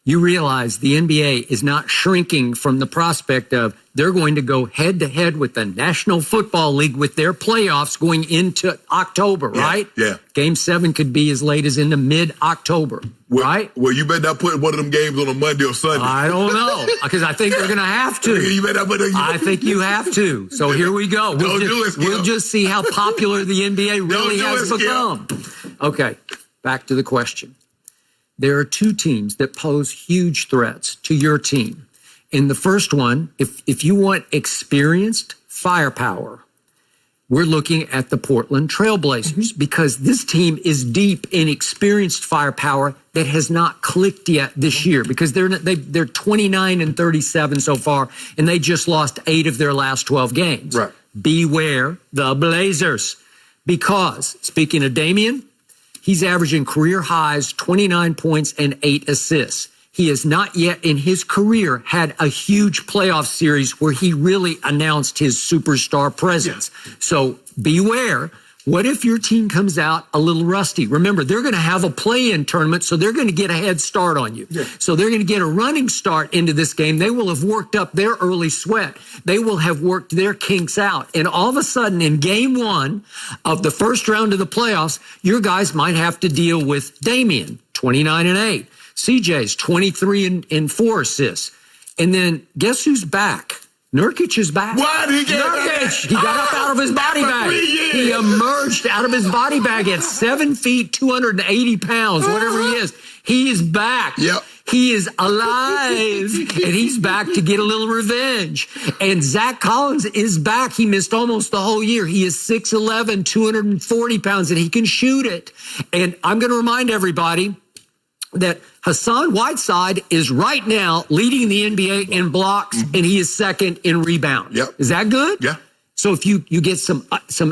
You realize the NBA is not shrinking from the prospect of they're going to go head-to-head with the National Football League with their playoffs going into October, right? Yeah. Game 7 could be as late as into mid-October, right? Well, you better not put one of them games on a Monday or Sunday. I don't know, because I think they're going to have to. You better not put I think you have to. So here we go. We'll just see how popular the NBA really has become. Okay, back to the question. There are 2 teams that pose huge threats to your team. In the first one, if you want experienced firepower, we're looking at the Portland Trailblazers because this team is deep in experienced firepower that has not clicked yet this year because they're 29-37 so far, and they just lost 8 of their last 12 games. Right. Beware the Blazers because, speaking of Damian, he's averaging career highs, 29 points and 8 assists. He has not yet in his career had a huge playoff series where he really announced his superstar presence. Yeah. So beware. What if your team comes out a little rusty? Remember, they're going to have a play-in tournament, so they're going to get a head start on you. Yeah. So they're going to get a running start into this game. They will have worked up their early sweat. They will have worked their kinks out. And all of a sudden, in game 1 of the first round of the playoffs, your guys might have to deal with Damian, 29-8. CJ's 23-4 assists. And then guess who's back? Nurkic is back. What? He got up out of his body bag. He emerged out of his body bag at 7 feet, 280 pounds, whatever he is. He is back. Yep. He is alive, and he's back to get a little revenge. And Zach Collins is back. He missed almost the whole year. He is 6'11", 240 pounds, and he can shoot it. And I'm going to remind everybody that Hassan Whiteside is right now leading the NBA in blocks, and he is second in rebounds. Yep. Is that good? Yeah. So if you get some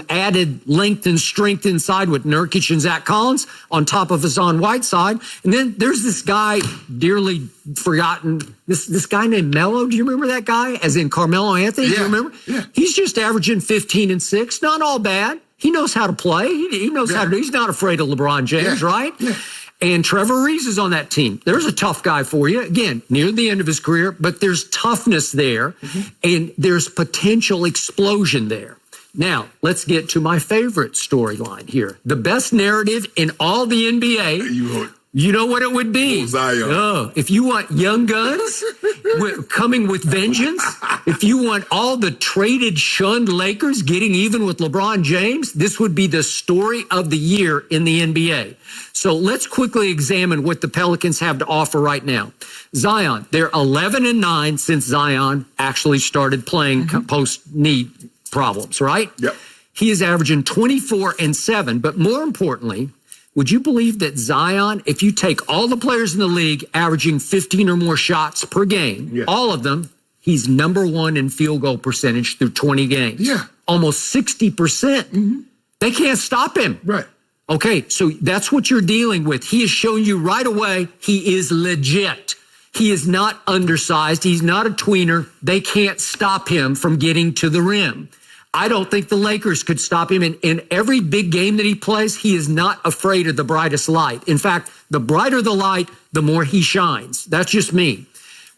added length and strength inside with Nurkic and Zach Collins on top of Hassan Whiteside, and then there's this guy dearly forgotten, this guy named Melo. Do you remember that guy? As in Carmelo Anthony. Yeah. Do you remember? Yeah. He's just averaging 15 and 6. Not all bad. He knows how to play. He knows how to do. He's not afraid of LeBron James, right? Yeah. And Trevor Reeves is on that team. There's a tough guy for you. Again, near the end of his career, but there's toughness there, and there's potential explosion there. Now, let's get to my favorite storyline here. The best narrative in all the NBA. You know what it would be? Zion. If you want young guns coming with vengeance, if you want all the traded, shunned Lakers getting even with LeBron James, this would be the story of the year in the NBA. So let's quickly examine what the Pelicans have to offer right now. Zion, they're 11-9 since Zion actually started playing post-knee problems, right? Yep. He is averaging 24-7, but more importantly, would you believe that Zion, if you take all the players in the league averaging 15 or more shots per game, all of them, he's number one in field goal percentage through 20 games. Yeah. Almost 60%. They can't stop him. Right. Okay, so that's what you're dealing with. He is showing you right away he is legit. He is not undersized. He's not a tweener. They can't stop him from getting to the rim. I don't think the Lakers could stop him. In every big game that he plays, he is not afraid of the brightest light. In fact, the brighter the light, the more he shines. That's just me.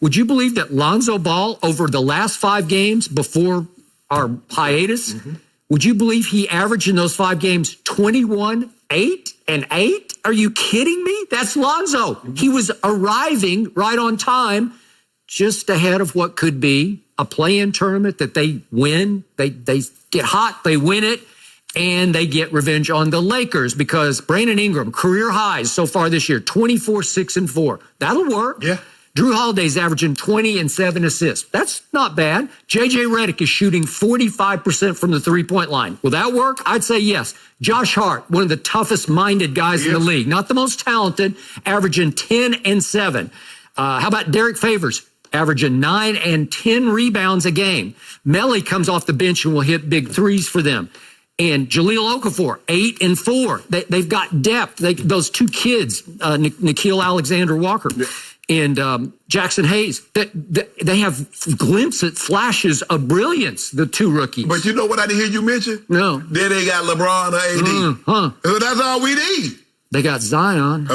Would you believe that Lonzo Ball, over the last 5 games before our hiatus, would you believe he averaged in those 5 games 21, 8, and 8? Are you kidding me? That's Lonzo. He was arriving right on time, just ahead of what could be a play-in tournament that they win. They get hot, they win it, and they get revenge on the Lakers because Brandon Ingram, career highs so far this year, 24, 6, and 4. That'll work. Yeah. Drew Holiday's averaging 20 and 7 assists. That's not bad. J.J. Redick is shooting 45% from the three-point line. Will that work? I'd say yes. Josh Hart, one of the toughest-minded guys in the league, not the most talented, averaging 10 and 7. How about Derek Favors? Averaging 9 and 10 rebounds a game. Melly comes off the bench and will hit big threes for them. And Jahlil Okafor, 8 and 4. They've got depth. Those 2 kids, Nickeil Alexander-Walker and Jackson Hayes, they have glimpses, flashes of brilliance, the 2 rookies. But you know what I didn't hear you mention? No. Then they got LeBron or AD. So that's all we need. They got Zion.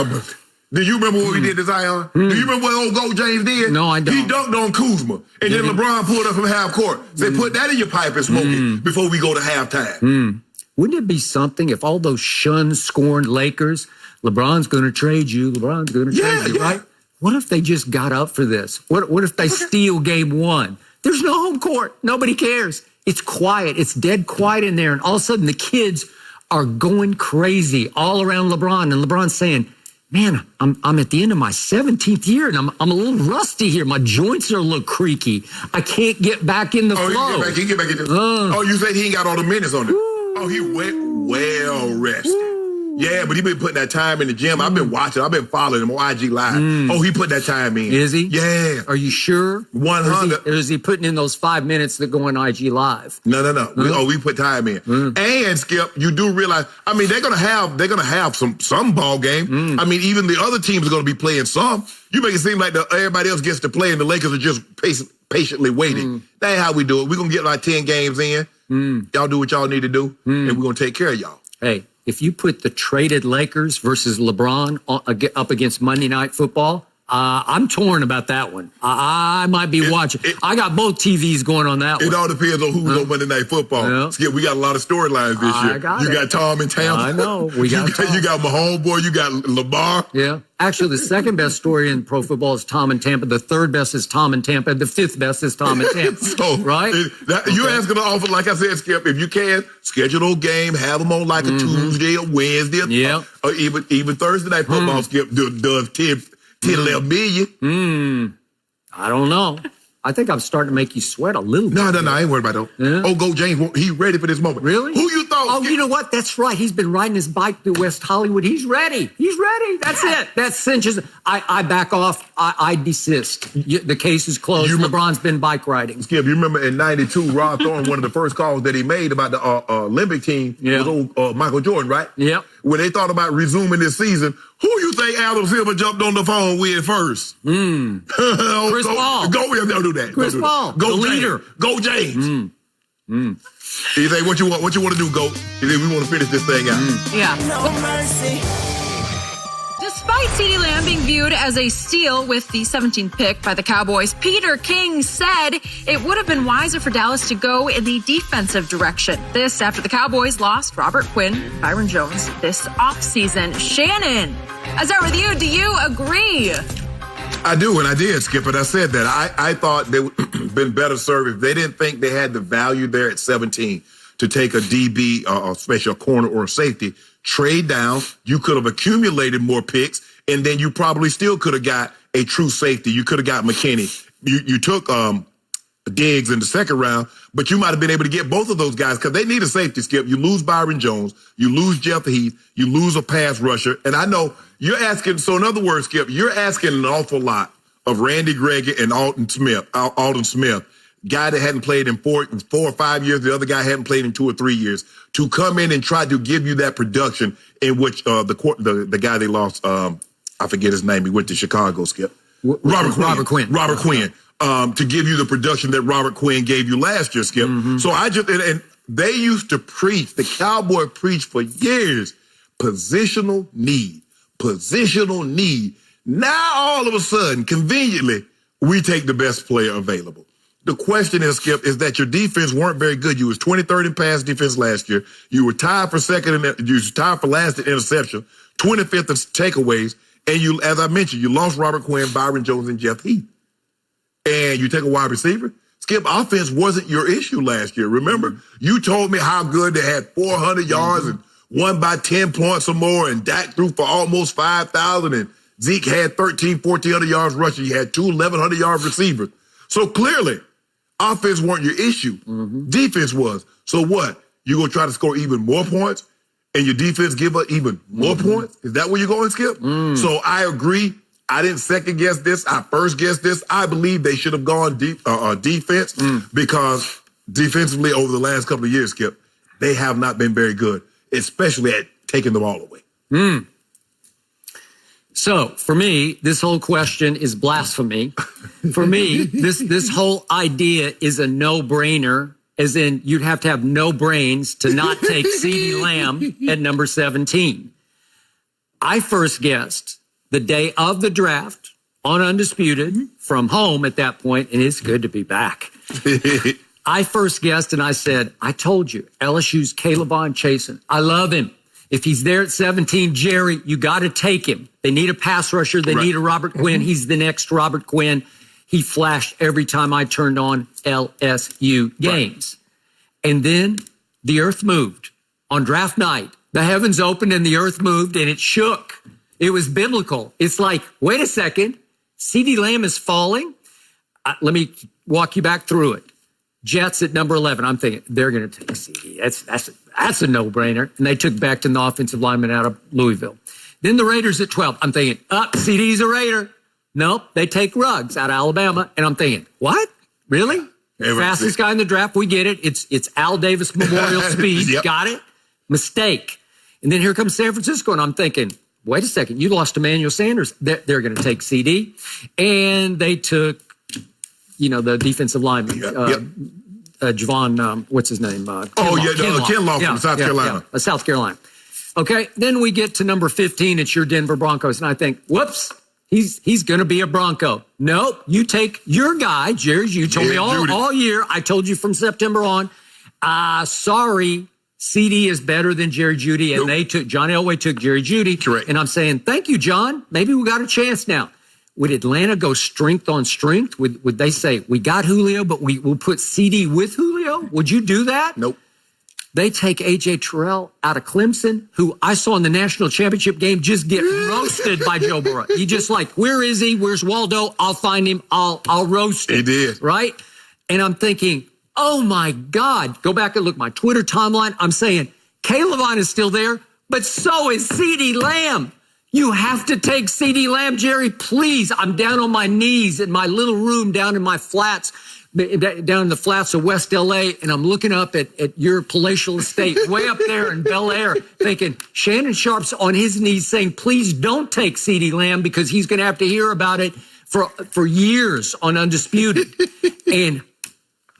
Do you remember what we did to Zion? Do you remember what old Gold James did? No, I don't. He dunked on Kuzma. And then LeBron pulled up from half court. Said, put that in your pipe and smoke it before we go to halftime. Wouldn't it be something if all those shunned, scorned Lakers, LeBron's going to trade you, LeBron's going to trade you, right? What if they just got up for this? What if they steal game 1? There's no home court. Nobody cares. It's quiet. It's dead quiet in there. And all of a sudden the kids are going crazy all around LeBron. And LeBron's saying, man, I'm at the end of my 17th year and I'm a little rusty here. My joints are a little creaky. I can't get back in the flow. He get back in you said he ain't got all the minutes on it. Oh, he well rested. Yeah, but he been putting that time in the gym. I've been watching. I've been following him on IG Live. Oh, he put that time in. Is he? Yeah. Are you sure? 100. Or is he putting in those 5 minutes that go on IG Live? No. We put time in. And Skip, you do realize, I mean, they're gonna have some ball game. I mean, even the other teams are gonna be playing some. You make it seem like everybody else gets to play and the Lakers are just patiently waiting. That ain't how we do it. We're gonna get like 10 games in. Y'all do what y'all need to do, and we're gonna take care of y'all. Hey, if you put the traded Lakers versus LeBron up against Monday Night Football, I'm torn about that one. I might be watching. I got both TVs going on that one. It all depends on who's on Monday Night Football. Yeah. Skip, we got a lot of storylines this year. You got Tom and Tampa. I know. You got my homeboy. You got Lamar. Yeah. Actually, the second best story in pro football is Tom and Tampa. The third best is Tom and Tampa. The fifth best is Tom and Tampa. So, right? You're asking to offer, like I said, Skip, if you can, schedule a game, have them on like a Tuesday or Wednesday. Yeah. Or even Thursday Night Football, Skip, does 10, 11 million. I don't know. I think I'm starting to make you sweat a little bit. No, I ain't worried about that. Yeah. Go James, he ready for this moment. Really? Who you thought thought. Oh, you know what? That's right. He's been riding his bike through West Hollywood. He's ready. He's ready. That's it. That cinches. I back off. I desist. The case is closed. LeBron's been bike riding. Skip, you remember in '92, Rod Thorne, one of the first calls that he made about the Olympic team was old Michael Jordan, right? Yep. When they thought about resuming this season, who you think Adam Silver jumped on the phone with first? Chris Paul. Don't do that. Chris Paul. Go the James. leader. Go James. You think what you want to do, Goat? You think we want to finish this thing out? Yeah. Despite CeeDee Lamb being viewed as a steal with the 17th pick by the Cowboys, Peter King said it would have been wiser for Dallas to go in the defensive direction. This after the Cowboys lost Robert Quinn, Byron Jones this offseason. Shannon, I start with you. Do you agree? I do, and I did, Skip, and I said that. I thought they would have been better served if they didn't think they had the value there at 17 to take a DB, especially a corner or a safety, trade down. You could have accumulated more picks, and then you probably still could have got a true safety. You could have got McKinney. You took Diggs in the second round, but you might have been able to get both of those guys because they need a safety, Skip. You lose Byron Jones, you lose Jeff Heath, you lose a pass rusher, and I know you're asking, so in other words, Skip, you're asking an awful lot of Randy Gregory and Alden Smith, guy that hadn't played in 4 or 5 years, the other guy hadn't played in 2 or 3 years, to come in and try to give you that production in which the guy they lost, I forget his name, he went to Chicago, Skip. Robert Quinn. To give you the production that Robert Quinn gave you last year, Skip. So and they used to preach, the Cowboy preached for years, positional need. Now, all of a sudden, conveniently, we take the best player available. The question is, Skip, is that your defense weren't very good. You was 23rd in pass defense last year. You were tied for last in interception, 25th in takeaways, and you, as I mentioned, you lost Robert Quinn, Byron Jones, and Jeff Heath. And you take a wide receiver. Skip, offense wasn't your issue last year. Remember, you told me how good they had 400 yards and won by 10 points or more, and Dak threw for almost 5,000, and Zeke had 1,400 yards rushing. You had 2 1,100-yard receivers. So clearly, offense weren't your issue. Defense was. So what? You going to try to score even more points, and your defense give up even more points? Is that where you're going, Skip? So I agree. I didn't second guess this. I first guessed this. I believe they should have gone defense because defensively over the last couple of years, Skip, they have not been very good, especially at taking the ball away. So for me, this whole question is blasphemy. For me, this whole idea is a no-brainer, as in you'd have to have no brains to not take CeeDee Lamb at number 17. I first guessed the day of the draft on Undisputed from home at that point, and it's good to be back. I first guessed and I said, I told you, LSU's Caleb Von Chasen. I love him. If he's there at 17, Jerry, you got to take him. They need a pass rusher. They need a Robert Quinn. He's the next Robert Quinn. He flashed every time I turned on LSU games. And then the earth moved on draft night. The heavens opened and the earth moved and it shook. It was biblical. It's like, wait a second, CeeDee Lamb is falling. Let me walk you back through it. Jets at number 11. I'm thinking they're going to take CeeDee. That's a no-brainer. And they took Becton, the offensive lineman out of Louisville. Then the Raiders at 12. I'm thinking, CeeDee's a Raider. Nope, they take Ruggs out of Alabama. And I'm thinking, what? Really? Fastest guy in the draft. We get it. It's Al Davis Memorial speed. Got it? Mistake. And then here comes San Francisco. And I'm thinking, wait a second, you lost Emmanuel Sanders. They're going to take CeeDee. And they took, the defensive lineman, Javon, what's his name? Kinlaw from South Carolina. South Carolina. Okay, then we get to number 15. It's your Denver Broncos. And I think, whoops, he's going to be a Bronco. Nope, you take your guy, Jerry. You told me all year. I told you from September on. Sorry, CeeDee is better than Jerry Jeudy. And John Elway took Jerry Jeudy. Correct. And I'm saying, thank you, John. Maybe we got a chance now. Would Atlanta go strength on strength? Would they say, we got Julio, but we'll put CeeDee with Julio? Would you do that? Nope. They take A.J. Terrell out of Clemson, who I saw in the national championship game just get roasted by Joe Burrow. He just like, where is he? Where's Waldo? I'll find him. I'll roast him. He did. Right? And I'm thinking, oh, my God. Go back and look at my Twitter timeline. I'm saying, Caleb is still there, but so is CeeDee Lamb. You have to take CeeDee Lamb, Jerry, please. I'm down on my knees in my little room down in my flats, down in the flats of West LA, and I'm looking up at your palatial estate way up there in Bel Air, thinking Shannon Sharp's on his knees saying, please don't take CeeDee Lamb because he's going to have to hear about it for years on Undisputed. And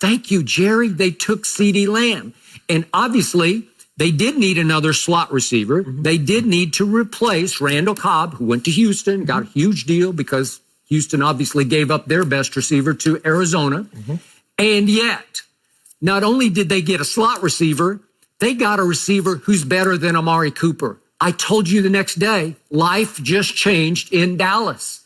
thank you, Jerry. They took CeeDee Lamb. And obviously, they did need another slot receiver. Mm-hmm. They did need to replace Randall Cobb, who went to Houston, got a huge deal because Houston obviously gave up their best receiver to Arizona. Mm-hmm. And yet, not only did they get a slot receiver, they got a receiver who's better than Amari Cooper. I told you the next day, life just changed in Dallas.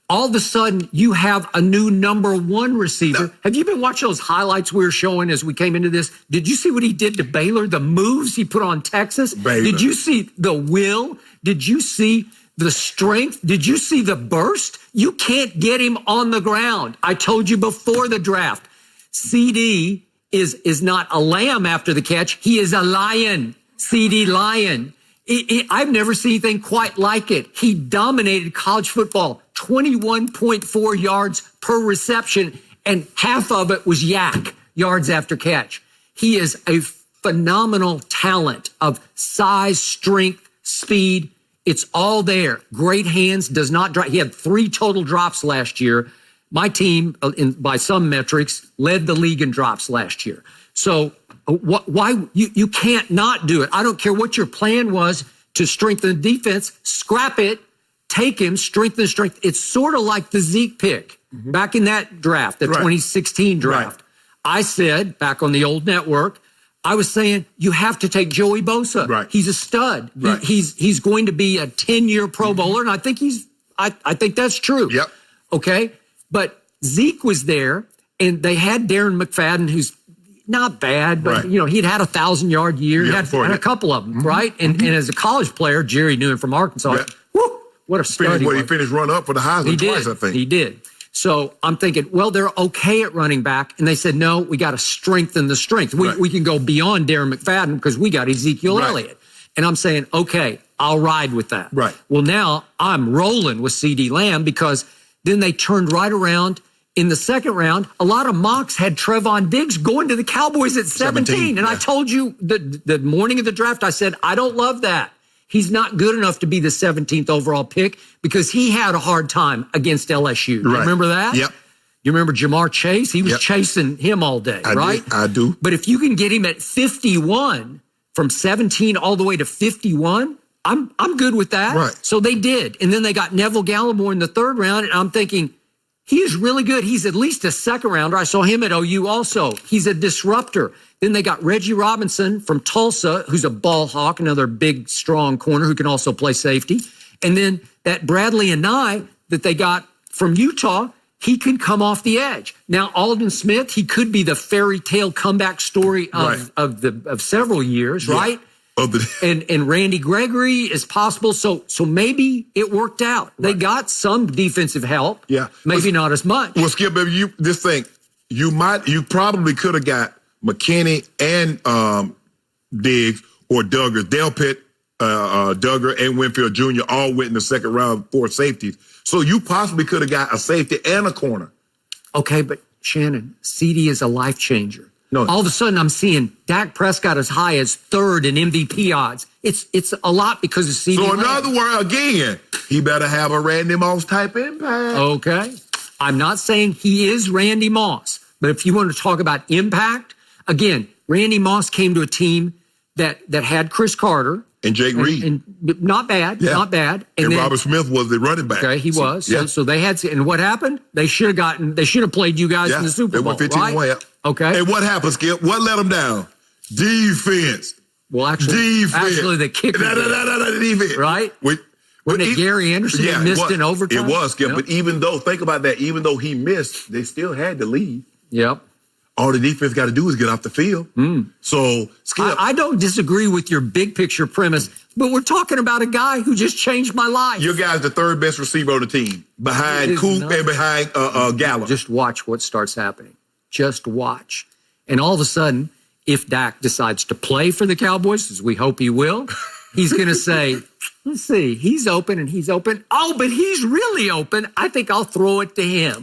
All of a sudden, you have a new number one receiver. No. Have you been watching those highlights we were showing as we came into this? Did you see what he did to Baylor? The moves he put on Texas? Baylor. Did you see the will? Did you see the strength? Did you see the burst? You can't get him on the ground. I told you before the draft, CD is not a lamb after the catch. He is a lion. CD Lion. I've never seen anything quite like it. He dominated college football, 21.4 yards per reception, and half of it was yak, yards after catch. He is a phenomenal talent of size, strength, speed. It's all there. Great hands, does not drop. He had 3 total drops last year. My team, by some metrics, led the league in drops last year. So why you can't not do it. I don't care what your plan was to strengthen the defense. Scrap it. Take him. Strengthen strength. It's sort of like the Zeke pick back in that draft, the 2016 draft. Right. I said back on the old network, I was saying you have to take Joey Bosa. Right. He's a stud. Right. He's going to be a 10-year Pro Bowler, and I think I think that's true. Yep. Okay, but Zeke was there, and they had Darren McFadden, who's not bad, but he'd had a 1,000-yard year. He had a couple of them, right? And as a college player, Jerry knew him from Arkansas. Yeah. Woo, what a stud! He finished run up for the Heisman twice, I think. He did. So I'm thinking, well, they're okay at running back, and they said, no, we got to strengthen the strength. We can go beyond Darren McFadden because we got Ezekiel Elliott. And I'm saying, okay, I'll ride with that. Right. Well, now I'm rolling with CeeDee Lamb because then they turned right around. In the second round, a lot of mocks had Trevon Diggs going to the Cowboys at 17. And I told you the morning of the draft, I said, I don't love that. He's not good enough to be the 17th overall pick because he had a hard time against LSU. You remember that? Yep. You remember Jamar Chase? He was chasing him all day, right? I do. But if you can get him at 51, from 17 all the way to 51, I'm good with that. Right. So they did. And then they got Neville Gallimore in the third round, and I'm thinking, he is really good. He's at least a second rounder. I saw him at OU also. He's a disruptor. Then they got Reggie Robinson from Tulsa, who's a ball hawk, another big, strong corner who can also play safety. And then that Bradley Anae that they got from Utah, he can come off the edge. Now, Alden Smith, he could be the fairy tale comeback story of several years, right? And Randy Gregory is possible. So maybe it worked out. Right. They got some defensive help. Yeah. Maybe not as much. Well, Skip, baby, you probably could have got McKinney and Diggs or Duggar. Delpit, Duggar, and Winfield Jr. all went in the second round for safeties. So you possibly could have got a safety and a corner. Okay, but Shannon, CD is a life changer. No. All of a sudden, I'm seeing Dak Prescott as high as third in MVP odds. It's a lot because of CeeDee Lamb. So in other words, again, he better have a Randy Moss type impact. Okay. I'm not saying he is Randy Moss, but if you want to talk about impact, again, Randy Moss came to a team that had Chris Carter. And Jake Reed. And not bad, not bad. And then, Robert Smith was the running back. Okay, he was. So they had, and what happened? They should have played you guys in the Super Bowl, they went 15-1, right? Okay. And what happened, Skip? What let them down? Defense. Well, actually, the kicker defense. Right? Wasn't it Gary Anderson that missed in overtime? It was, Skip. Yep. But think about that, even though he missed, they still had the lead. Yep. All the defense got to do is get off the field. So, Skip. I don't disagree with your big picture premise, but we're talking about a guy who just changed my life. Your guy's the third best receiver on the team, behind Coop and behind Gallup. Just watch what starts happening. Just watch. And all of a sudden, if Dak decides to play for the Cowboys, as we hope he will, he's going to say, let's see, he's open and he's open. Oh, but he's really open. I think I'll throw it to him.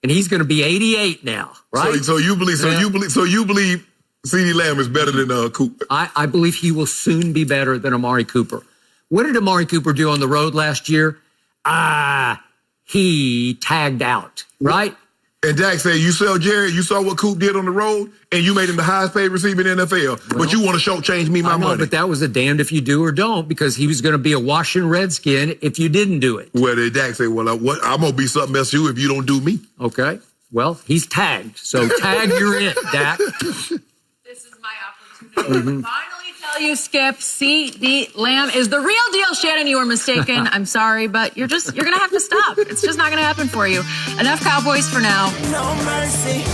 And he's going to be 88 now, right? So you believe CeeDee Lamb is better than Cooper? I believe he will soon be better than Amari Cooper. What did Amari Cooper do on the road last year? He tagged out, right? And Dak said, you saw what Coop did on the road, and you made him the highest paid receiver in the NFL, but you want to shortchange me my money. But that was a damned if you do or don't, because he was going to be a Washington Redskin if you didn't do it. Well, then Dak said, well, I'm going to be something else to you if you don't do me. Okay. Well, he's tagged. So tag you're it, Dak. This is my opportunity to finally tell you, Skip, CeeDee Lamb is the real deal. Shannon, you were mistaken. I'm sorry, but you're going to have to stop. It's just not going to happen for you. Enough Cowboys for now. No mercy.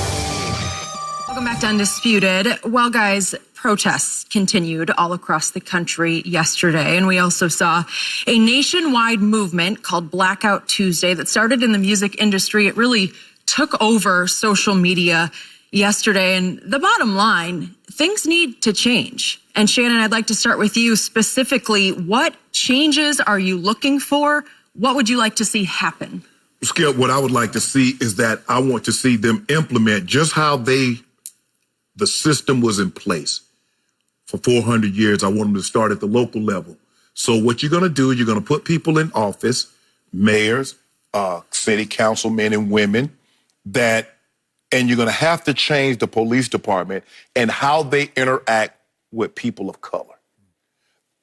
Welcome back to Undisputed. Well, guys, protests continued all across the country yesterday, and we also saw a nationwide movement called Blackout Tuesday that started in the music industry. It really took over social media yesterday, and the bottom line, things need to change. And Shannon, I'd like to start with you specifically. What changes are you looking for? What would you like to see happen? Skip, what I would like to see is that I want to see them implement just how the system was in place for 400 years. I want them to start at the local level. So what you're going to do, you're going to put people in office, mayors, city councilmen and women, and you're going to have to change the police department and how they interact with people of color.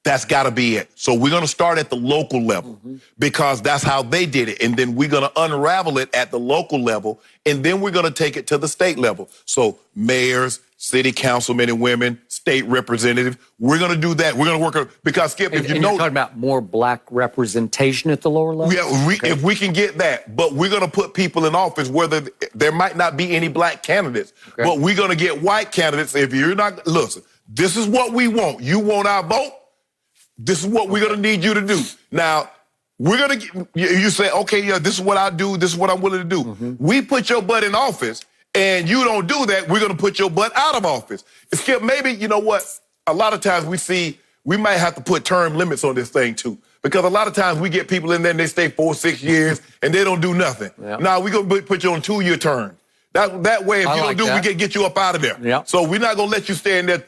That's got to be it. So we're going to start at the local level because that's how they did it. And then we're going to unravel it at the local level. And then we're going to take it to the state level. So mayors, city councilmen and women, state representatives, we're going to do that. We're going to work because, Skip, if you know. You're talking about more black representation at the lower level? Yeah, if we can get that. But we're going to put people in office where there might not be any black candidates. Okay. But we're going to get white candidates. If you're not, listen, this is what we want. You want our vote? This is what we're going to need you to do. Now, we're going to, you say, okay, yeah, this is what I do. This is what I'm willing to do. We put your butt in office and you don't do that. We're going to put your butt out of office. Skip, maybe, you know what? A lot of times we might have to put term limits on this thing too. Because a lot of times we get people in there and they stay 4 or 6 years and they don't do nothing. Yep. Now we're going to put you on 2-year term. That way, if you don't do, we can get you up out of there. Yep. So we're not going to let you stay in there,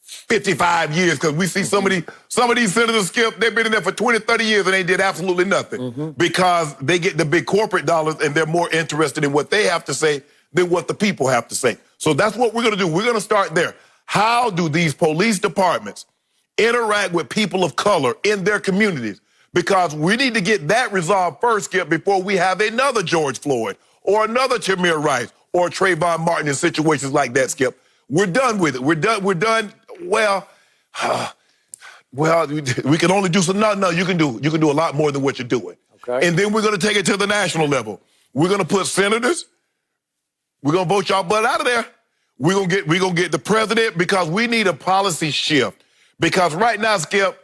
55 years, because we see some of these senators, Skip, they've been in there for 20, 30 years and they did absolutely nothing because they get the big corporate dollars and they're more interested in what they have to say than what the people have to say. So that's what we're going to do. We're going to start there. How do these police departments interact with people of color in their communities? Because we need to get that resolved first, Skip, before we have another George Floyd or another Tamir Rice or Trayvon Martin in situations like that, Skip. We're done with it. We're done. Well, we can only do some. No, you can do a lot more than what you're doing. Okay. And then we're going to take it to the national level. We're going to put senators. We're going to vote y'all butt out of there. We're going to get the president because we need a policy shift. Because right now, Skip,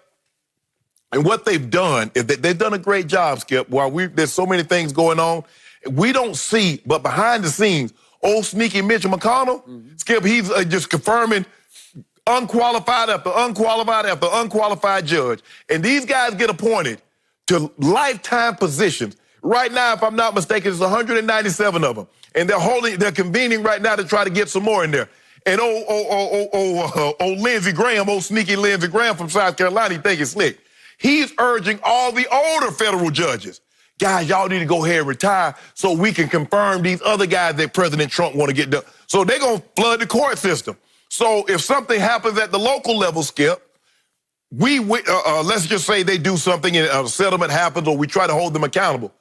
and what they've done is that they've done a great job, Skip. While there's so many things going on, we don't see, but behind the scenes, old sneaky Mitch McConnell, Skip, he's just confirming unqualified after unqualified after unqualified judge. And these guys get appointed to lifetime positions. Right now, if I'm not mistaken, it's 197 of them. And they're convening right now to try to get some more in there. And old Lindsey Graham, old sneaky Lindsey Graham from South Carolina, he think it's slick. He's urging all the older federal judges, guys, y'all need to go ahead and retire so we can confirm these other guys that President Trump want to get done. So they're going to flood the court system. So if something happens at the local level, Skip, let's just say they do something and a settlement happens or we try to hold them accountable.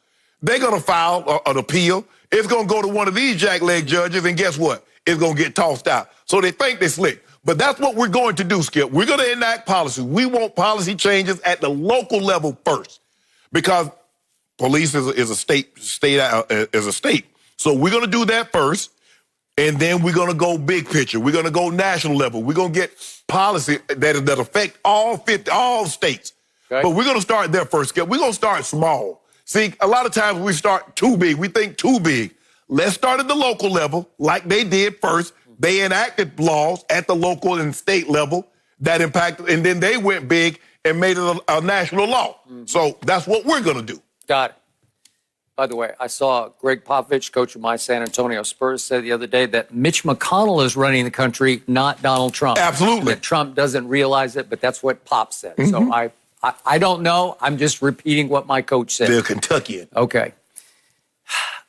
They're going to file an appeal. It's going to go to one of these jackleg judges, and guess what? It's going to get tossed out. So they think they're slick. But that's what we're going to do, Skip. We're going to enact policy. We want policy changes at the local level first because police is a state. So we're going to do that first. And then we're going to go big picture. We're going to go national level. We're going to get policy that affect all states. Okay. But we're going to start there first. We're going to start small. See, a lot of times we start too big. We think too big. Let's start at the local level like they did first. They enacted laws at the local and state level that impacted, and then they went big and made it a national law. So that's what we're going to do. Got it. By the way, I saw Greg Popovich, coach of my San Antonio Spurs, say the other day that Mitch McConnell is running the country, not Donald Trump. Absolutely. That Trump doesn't realize it, but that's what Pop said. So I don't know. I'm just repeating what my coach said. They're Kentuckian. Okay.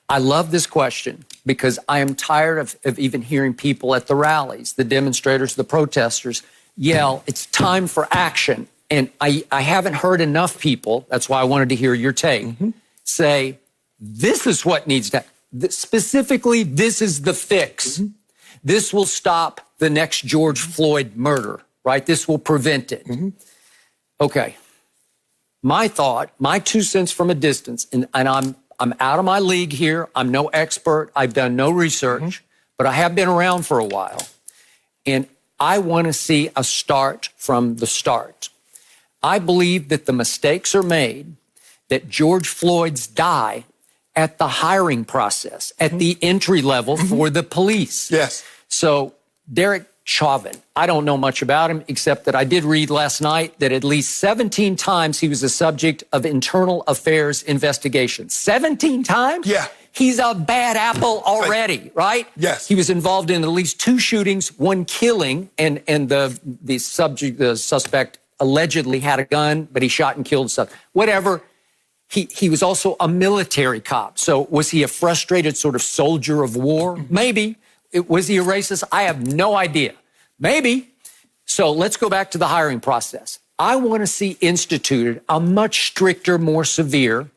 I love this question because I am tired of even hearing people at the rallies, the demonstrators, the protesters, yell, it's time for action. And I haven't heard enough people, that's why I wanted to hear your take, say, this is what needs to, specifically, this is the fix. This will stop the next George Floyd murder, right? This will prevent it. Okay. My thought, my 2 cents from a distance, and I'm out of my league here. I'm no expert. I've done no research, but I have been around for a while. And I want to see a start from the start. I believe that the mistakes are made, that George Floyd's die at the hiring process, at the entry level for the police. Yes. So Derek Chauvin, I don't know much about him, except that I did read last night that at least 17 times he was the subject of internal affairs investigation. 17 times? Yeah. He's a bad apple already, right? Yes. He was involved in at least 2 shootings, 1 killing, and the suspect allegedly had a gun, but he shot and killed stuff. Whatever. He was also a military cop. So was he a frustrated sort of soldier of war? Maybe. Was he a racist? I have no idea. Maybe. So let's go back to the hiring process. I want to see instituted a much stricter, more severe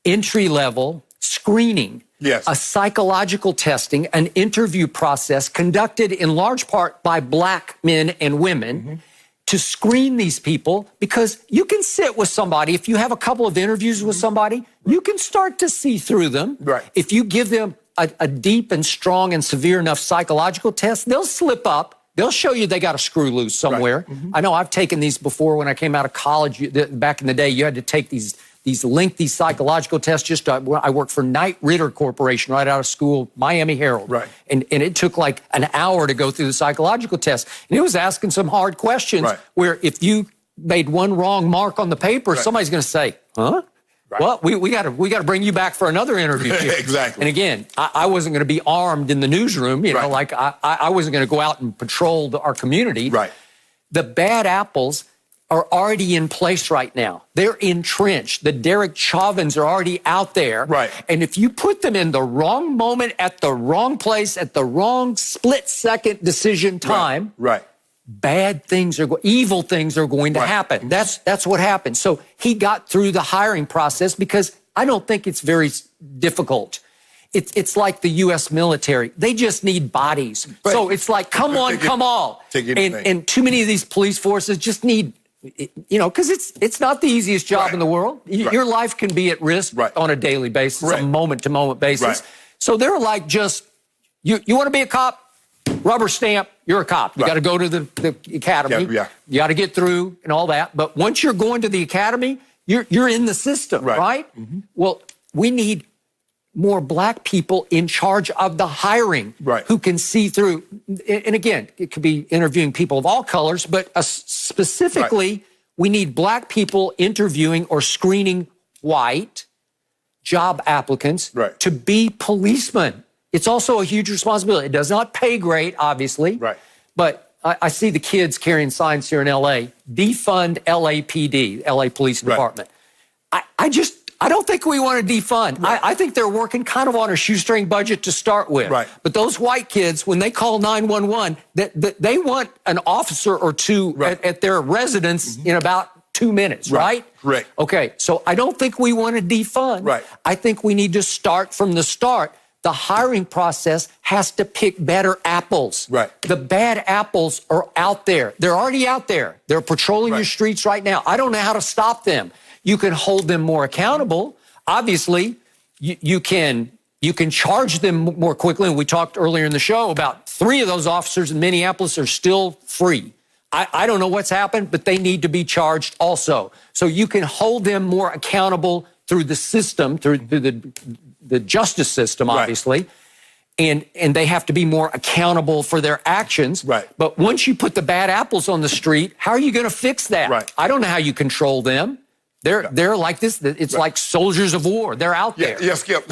entry-level screening, a psychological testing, an interview process conducted in large part by Black men and women to screen these people, because you can sit with somebody. If you have a couple of interviews with somebody, you can start to see through them. Right. If you give them a deep and strong and severe enough psychological test, they'll slip up. They'll show you they got a screw loose somewhere. I know I've taken these before when I came out of college. Back in the day, you had to take these lengthy psychological tests. I worked for Knight Ridder Corporation right out of school, Miami Herald. Right. And it took like an hour to go through the psychological test. And it was asking some hard questions where if you made one wrong mark on the paper, somebody's going to say, huh? Well, we got to bring you back for another interview. Exactly. And again, I wasn't going to be armed in the newsroom. You know, like I wasn't going to go out and patrol our community. Right. The bad apples are already in place right now. They're entrenched. The Derek Chauvins are already out there. Right. And if you put them in the wrong moment, at the wrong place, at the wrong split-second decision time, bad things evil things are going to happen. That's what happened. So he got through the hiring process because I don't think it's very difficult. It's like the U.S. military. They just need bodies. So it's like, come on, come all. And too many of these police forces just need, you know, because it's not the easiest job in the world. Your life can be at risk on a daily basis, a moment-to-moment basis. So they're like, just, you want to be a cop? Rubber stamp, you're a cop. You got to go to the academy. You got to get through and all that. But once you're going to the academy, you're in the system, right? Well, we need more Black people in charge of the hiring who can see through. And again, it could be interviewing people of all colors, but specifically, we need Black people interviewing or screening white job applicants to be policemen. It's also a huge responsibility. It does not pay great, obviously. But I see the kids carrying signs here in L.A. Defund LAPD, LA Police Department. I don't think we want to defund. I think they're working kind of on a shoestring budget to start with. But those white kids, when they call 911, they want an officer or two at their residence in about 2 minutes, right? Okay, so I don't think we want to defund. I think we need to start from the start. The hiring process has to pick better apples. The bad apples are out there. They're already out there. They're patrolling your streets right now. I don't know how to stop them. You can hold them more accountable. Obviously, you can charge them more quickly. And we talked earlier in the show about 3 of those officers in Minneapolis are still free. I don't know what's happened, but they need to be charged also. So you can hold them more accountable through the system, through the justice system, obviously. and they have to be more accountable for their actions. Right. But once you put the bad apples on the street, how are you going to fix that? Right. I don't know how you control them. They're like this. It's like soldiers of war. They're out there. Yeah, Skip.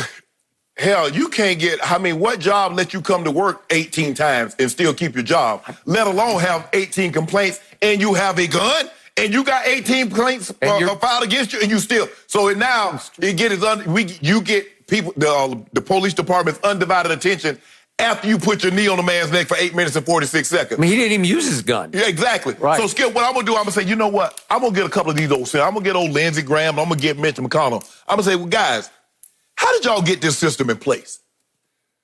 Hell, you can't get, what job let you come to work 18 times and still keep your job, let alone have 18 complaints and you have a gun and you got 18 complaints filed against you and you still. So now you get people, the police department's undivided attention after you put your knee on a man's neck for 8 minutes and 46 seconds. I mean, he didn't even use his gun. Yeah, exactly. Right. So, Skip, what I'm going to do, I'm going to say, you know what? I'm going to get a couple of these old senators. I'm going to get old Lindsey Graham, and I'm going to get Mitch McConnell. I'm going to say, well, guys, how did y'all get this system in place?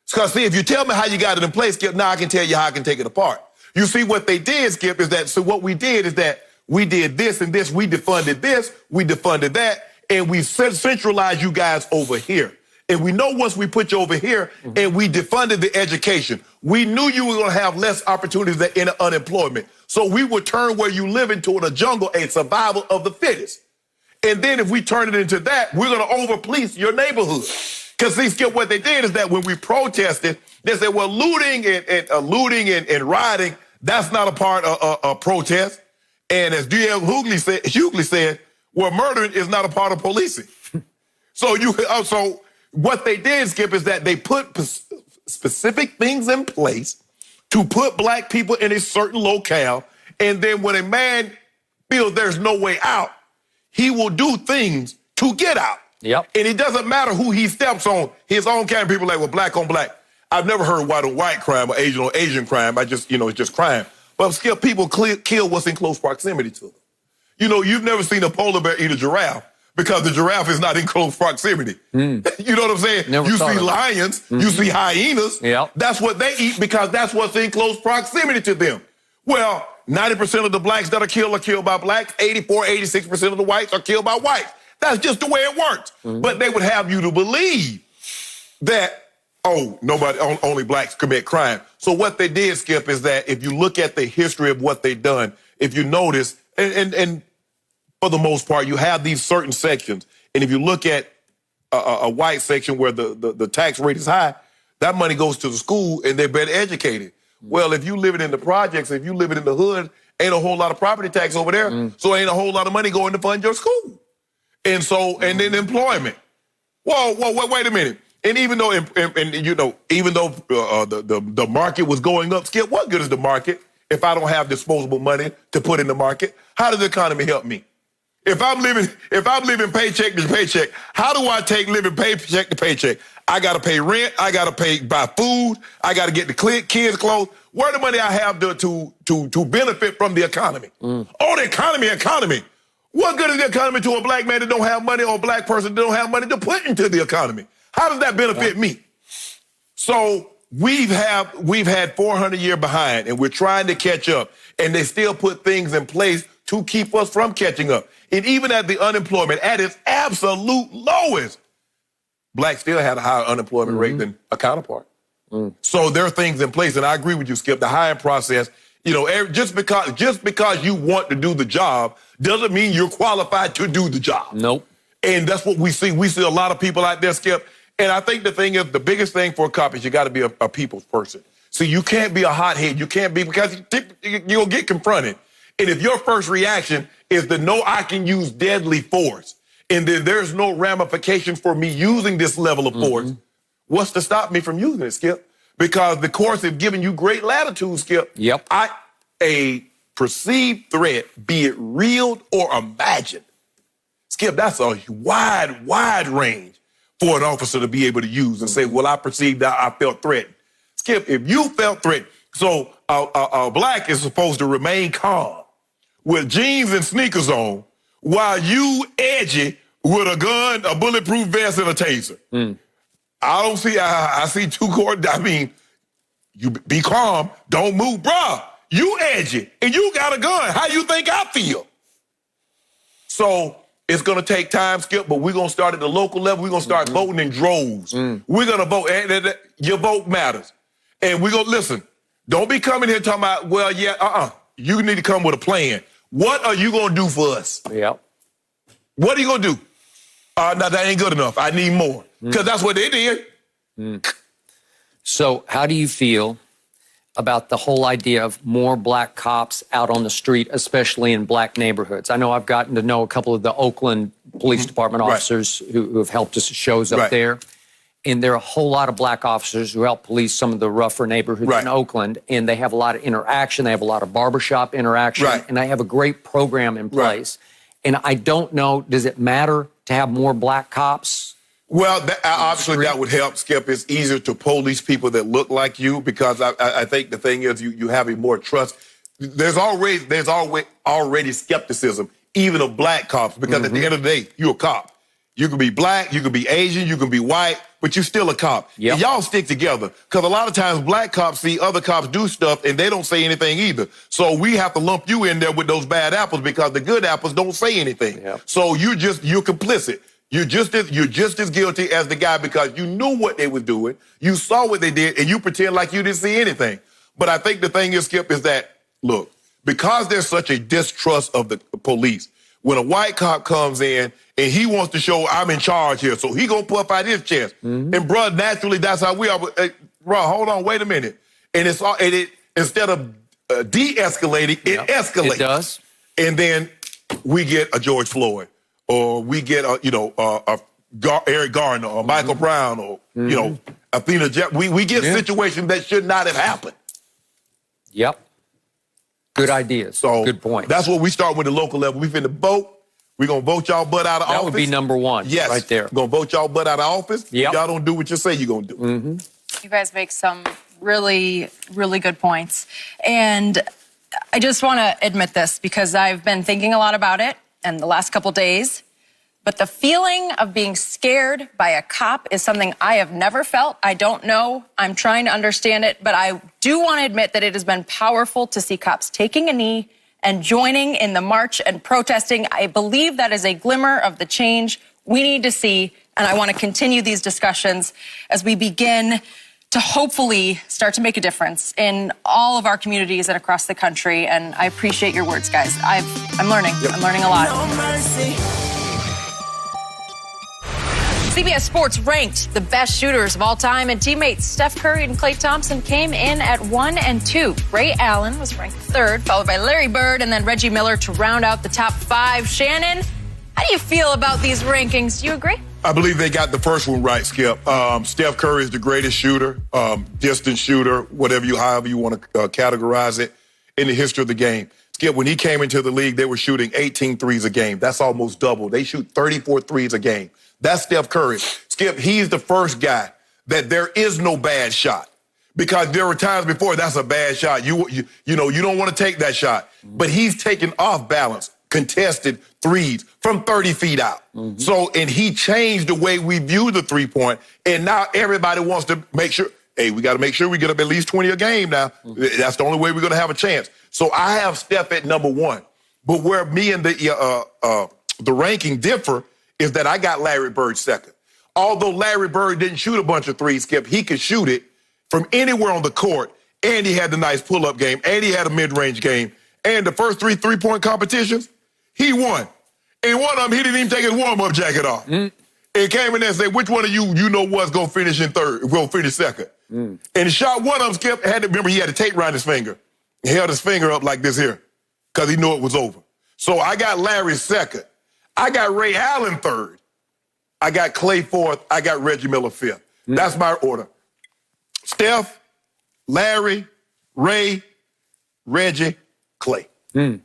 Because, see, if you tell me how you got it in place, Skip, now I can tell you how I can take it apart. You see, what they did, Skip, is that, so what we did is that we did this and this, we defunded this, we defunded that, and we centralized you guys over here. And we know once we put you over here and we defunded the education, we knew you were going to have less opportunities in unemployment. So we would turn where you live into a jungle, a survival of the fittest. And then if we turn it into that, we're going to over-police your neighborhood. Because, see, Skip, what they did is that when we protested, they said, well, looting and rioting, that's not a part of a protest. And as D.L. Hughley said, well, murdering is not a part of policing. So what they did, Skip, is that they put specific things in place to put black people in a certain locale. And then when a man feels there's no way out, he will do things to get out. Yep. And it doesn't matter who he steps on. His own kind of people like, well, black on black. I've never heard white on white crime or Asian on Asian crime. It's just crime. But Skip, people kill what's in close proximity to them. You've never seen a polar bear eat a giraffe because the giraffe is not in close proximity. You know what I'm saying? You see lions, you see hyenas. Yep. That's what they eat because that's what's in close proximity to them. Well, 90% of the blacks that are killed by blacks. 86% of the whites are killed by whites. That's just the way it works. But they would have you to believe that, only blacks commit crime. So what they did, Skip, is that if you look at the history of what they've done, if you notice, and for the most part, you have these certain sections. And if you look at a white section where the tax rate is high, that money goes to the school and they're better educated. Well, if you live it in the projects, if you live it in the hood, ain't a whole lot of property tax over there. So ain't a whole lot of money going to fund your school. And then employment. Whoa, wait a minute. And even though, the market was going up, Skip, what good is the market if I don't have disposable money to put in the market? How does the economy help me? If I'm living paycheck to paycheck, how do I take living paycheck to paycheck? I got to pay rent. I got to buy food. I got to get the kids clothes. Where the money I have to benefit from the economy? The economy. What good is the economy to a black man that don't have money or a black person that don't have money to put into the economy? How does that benefit me? So we've had 400 years behind, and we're trying to catch up, and they still put things in place to keep us from catching up. And even at the unemployment, at its absolute lowest, blacks still had a higher unemployment rate than a counterpart. So there are things in place, and I agree with you, Skip. The hiring process, just because you want to do the job doesn't mean you're qualified to do the job. Nope. And that's what we see. We see a lot of people out there, Skip. And I think the thing is, the biggest thing for a cop is you got to be a people's person. See, you can't be a hothead. You can't be, because you'll get confronted. And if your first reaction is to know I can use deadly force, and then there's no ramification for me using this level of force, what's to stop me from using it, Skip? Because the courts have given you great latitude, Skip. Yep. A perceived threat, be it real or imagined, Skip, that's a wide range for an officer to be able to use and say, well, I perceived that I felt threatened. Skip, if you felt threatened, so a black is supposed to remain calm with jeans and sneakers on while you edgy with a gun, a bulletproof vest, and a taser. I see two court. I mean, you be calm, don't move, bruh. You edgy, and you got a gun. How you think I feel? So it's going to take time, Skip, but we're going to start at the local level. We're going to start voting in droves. We're going to vote. Your vote matters. And we're going to listen. Don't be coming here talking about, well, yeah, you need to come with a plan. What are you going to do for us? Yep. What are you going to do? No, that ain't good enough. I need more. Because that's what they did. So how do you feel about the whole idea of more black cops out on the street, especially in black neighborhoods? I know I've gotten to know a couple of the Oakland Police Department officers who have helped us at shows up there. And there are a whole lot of black officers who help police some of the rougher neighborhoods in Oakland. And they have a lot of interaction. They have a lot of barbershop interaction. And they have a great program in place. And I don't know, does it matter to have more black cops? Well, obviously that would help, Skip. It's easier to police people that look like you because I think the thing is you having more trust. There's already skepticism, even of black cops, because at the end of the day, you're a cop. You can be black, you can be Asian, you can be white, but you're still a cop. And y'all stick together because a lot of times black cops see other cops do stuff and they don't say anything either. So we have to lump you in there with those bad apples because the good apples don't say anything. So you're complicit. You're just as guilty as the guy because you knew what they were doing, you saw what they did, and you pretend like you didn't see anything. But I think the thing is, Skip, is that, look, because there's such a distrust of the police, when a white cop comes in and he wants to show I'm in charge here, so he gonna puff out his chest. And bruh, naturally, that's how we are. Bruh, hold on, wait a minute. And instead of de-escalating, it escalates. It does. And then we get a George Floyd, or we get Eric Garner, or Michael Brown, or Athena. We get situations that should not have happened. Good ideas. So good point. That's what we start with the local level. We finna vote. We're gonna vote y'all butt out of office. That would be number one. Yes, right there. We're gonna vote y'all butt out of office. Y'all don't do what you say you're gonna do. You guys make some really, really good points. And I just want to admit this because I've been thinking a lot about it in the last couple days. But the feeling of being scared by a cop is something I have never felt. I don't know. I'm trying to understand it. But I do want to admit that it has been powerful to see cops taking a knee and joining in the march and protesting. I believe that is a glimmer of the change we need to see. And I want to continue these discussions as we begin to hopefully start to make a difference in all of our communities and across the country. And I appreciate your words, guys. I'm learning. I'm learning a lot. No mercy. CBS Sports ranked the best shooters of all time, and teammates Steph Curry and Klay Thompson came in at 1 and 2. Ray Allen was ranked 3rd, followed by Larry Bird and then Reggie Miller to round out the top 5. Shannon, how do you feel about these rankings? Do you agree? I believe they got the first one right, Skip. Steph Curry is the greatest shooter, distance shooter, however you want to categorize it, in the history of the game. Skip, when he came into the league, they were shooting 18 threes a game. That's almost double. They shoot 34 threes a game. That's Steph Curry. Skip, he's the first guy that there is no bad shot. Because there were times before that's a bad shot. You don't want to take that shot. But he's taken off balance, contested threes from 30 feet out. So, and he changed the way we view the three-point. And now everybody wants to make sure, hey, we got to make sure we get up at least 20 a game now. That's the only way we're going to have a chance. So I have Steph at number 1. But where me and the ranking differ is that I got Larry Bird 2nd. Although Larry Bird didn't shoot a bunch of threes, Skip, he could shoot it from anywhere on the court, and he had the nice pull-up game, and he had a mid-range game, and the first 3 three-point competitions, he won. And one of them, he didn't even take his warm-up jacket off. And came in there and said, which one of you what's going to finish in 3rd, going to finish 2nd? And shot one of them, Skip, remember he had a tape around his finger. He held his finger up like this here because he knew it was over. So I got Larry 2nd. I got Ray Allen 3rd. I got Klay 4th. I got Reggie Miller 5th. That's my order. Steph, Larry, Ray, Reggie, Klay. This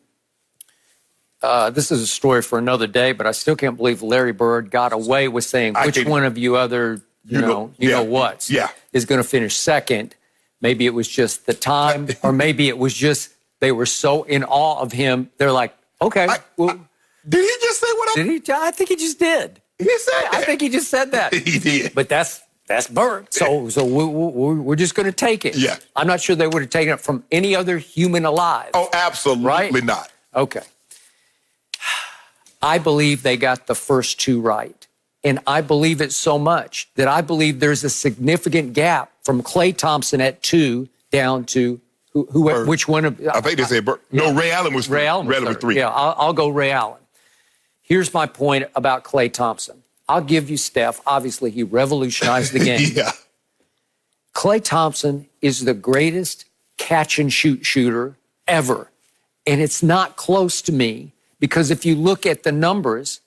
is a story for another day, but I still can't believe Larry Bird got away with saying which one of you other, you know what, is going to finish 2nd. Maybe it was just the time, or maybe it was just they were so in awe of him. They're like, okay, did he just say what Did he? I think he just did. He said that. I think he just said that. He did. But that's Bird. So we're just going to take it. Yeah. I'm not sure they would have taken it from any other human alive. Oh, absolutely not. Okay. I believe they got the first 2 right. And I believe it so much that I believe there's a significant gap from Klay Thompson at 2 down to which one of... I think they said Bird. No, Ray Allen was 3. Ray Allen was 3. Yeah, I'll go Ray Allen. Here's my point about Klay Thompson. I'll give you Steph. Obviously, he revolutionized the game. Klay Thompson is the greatest catch-and-shoot shooter ever. And it's not close to me because if you look at the numbers,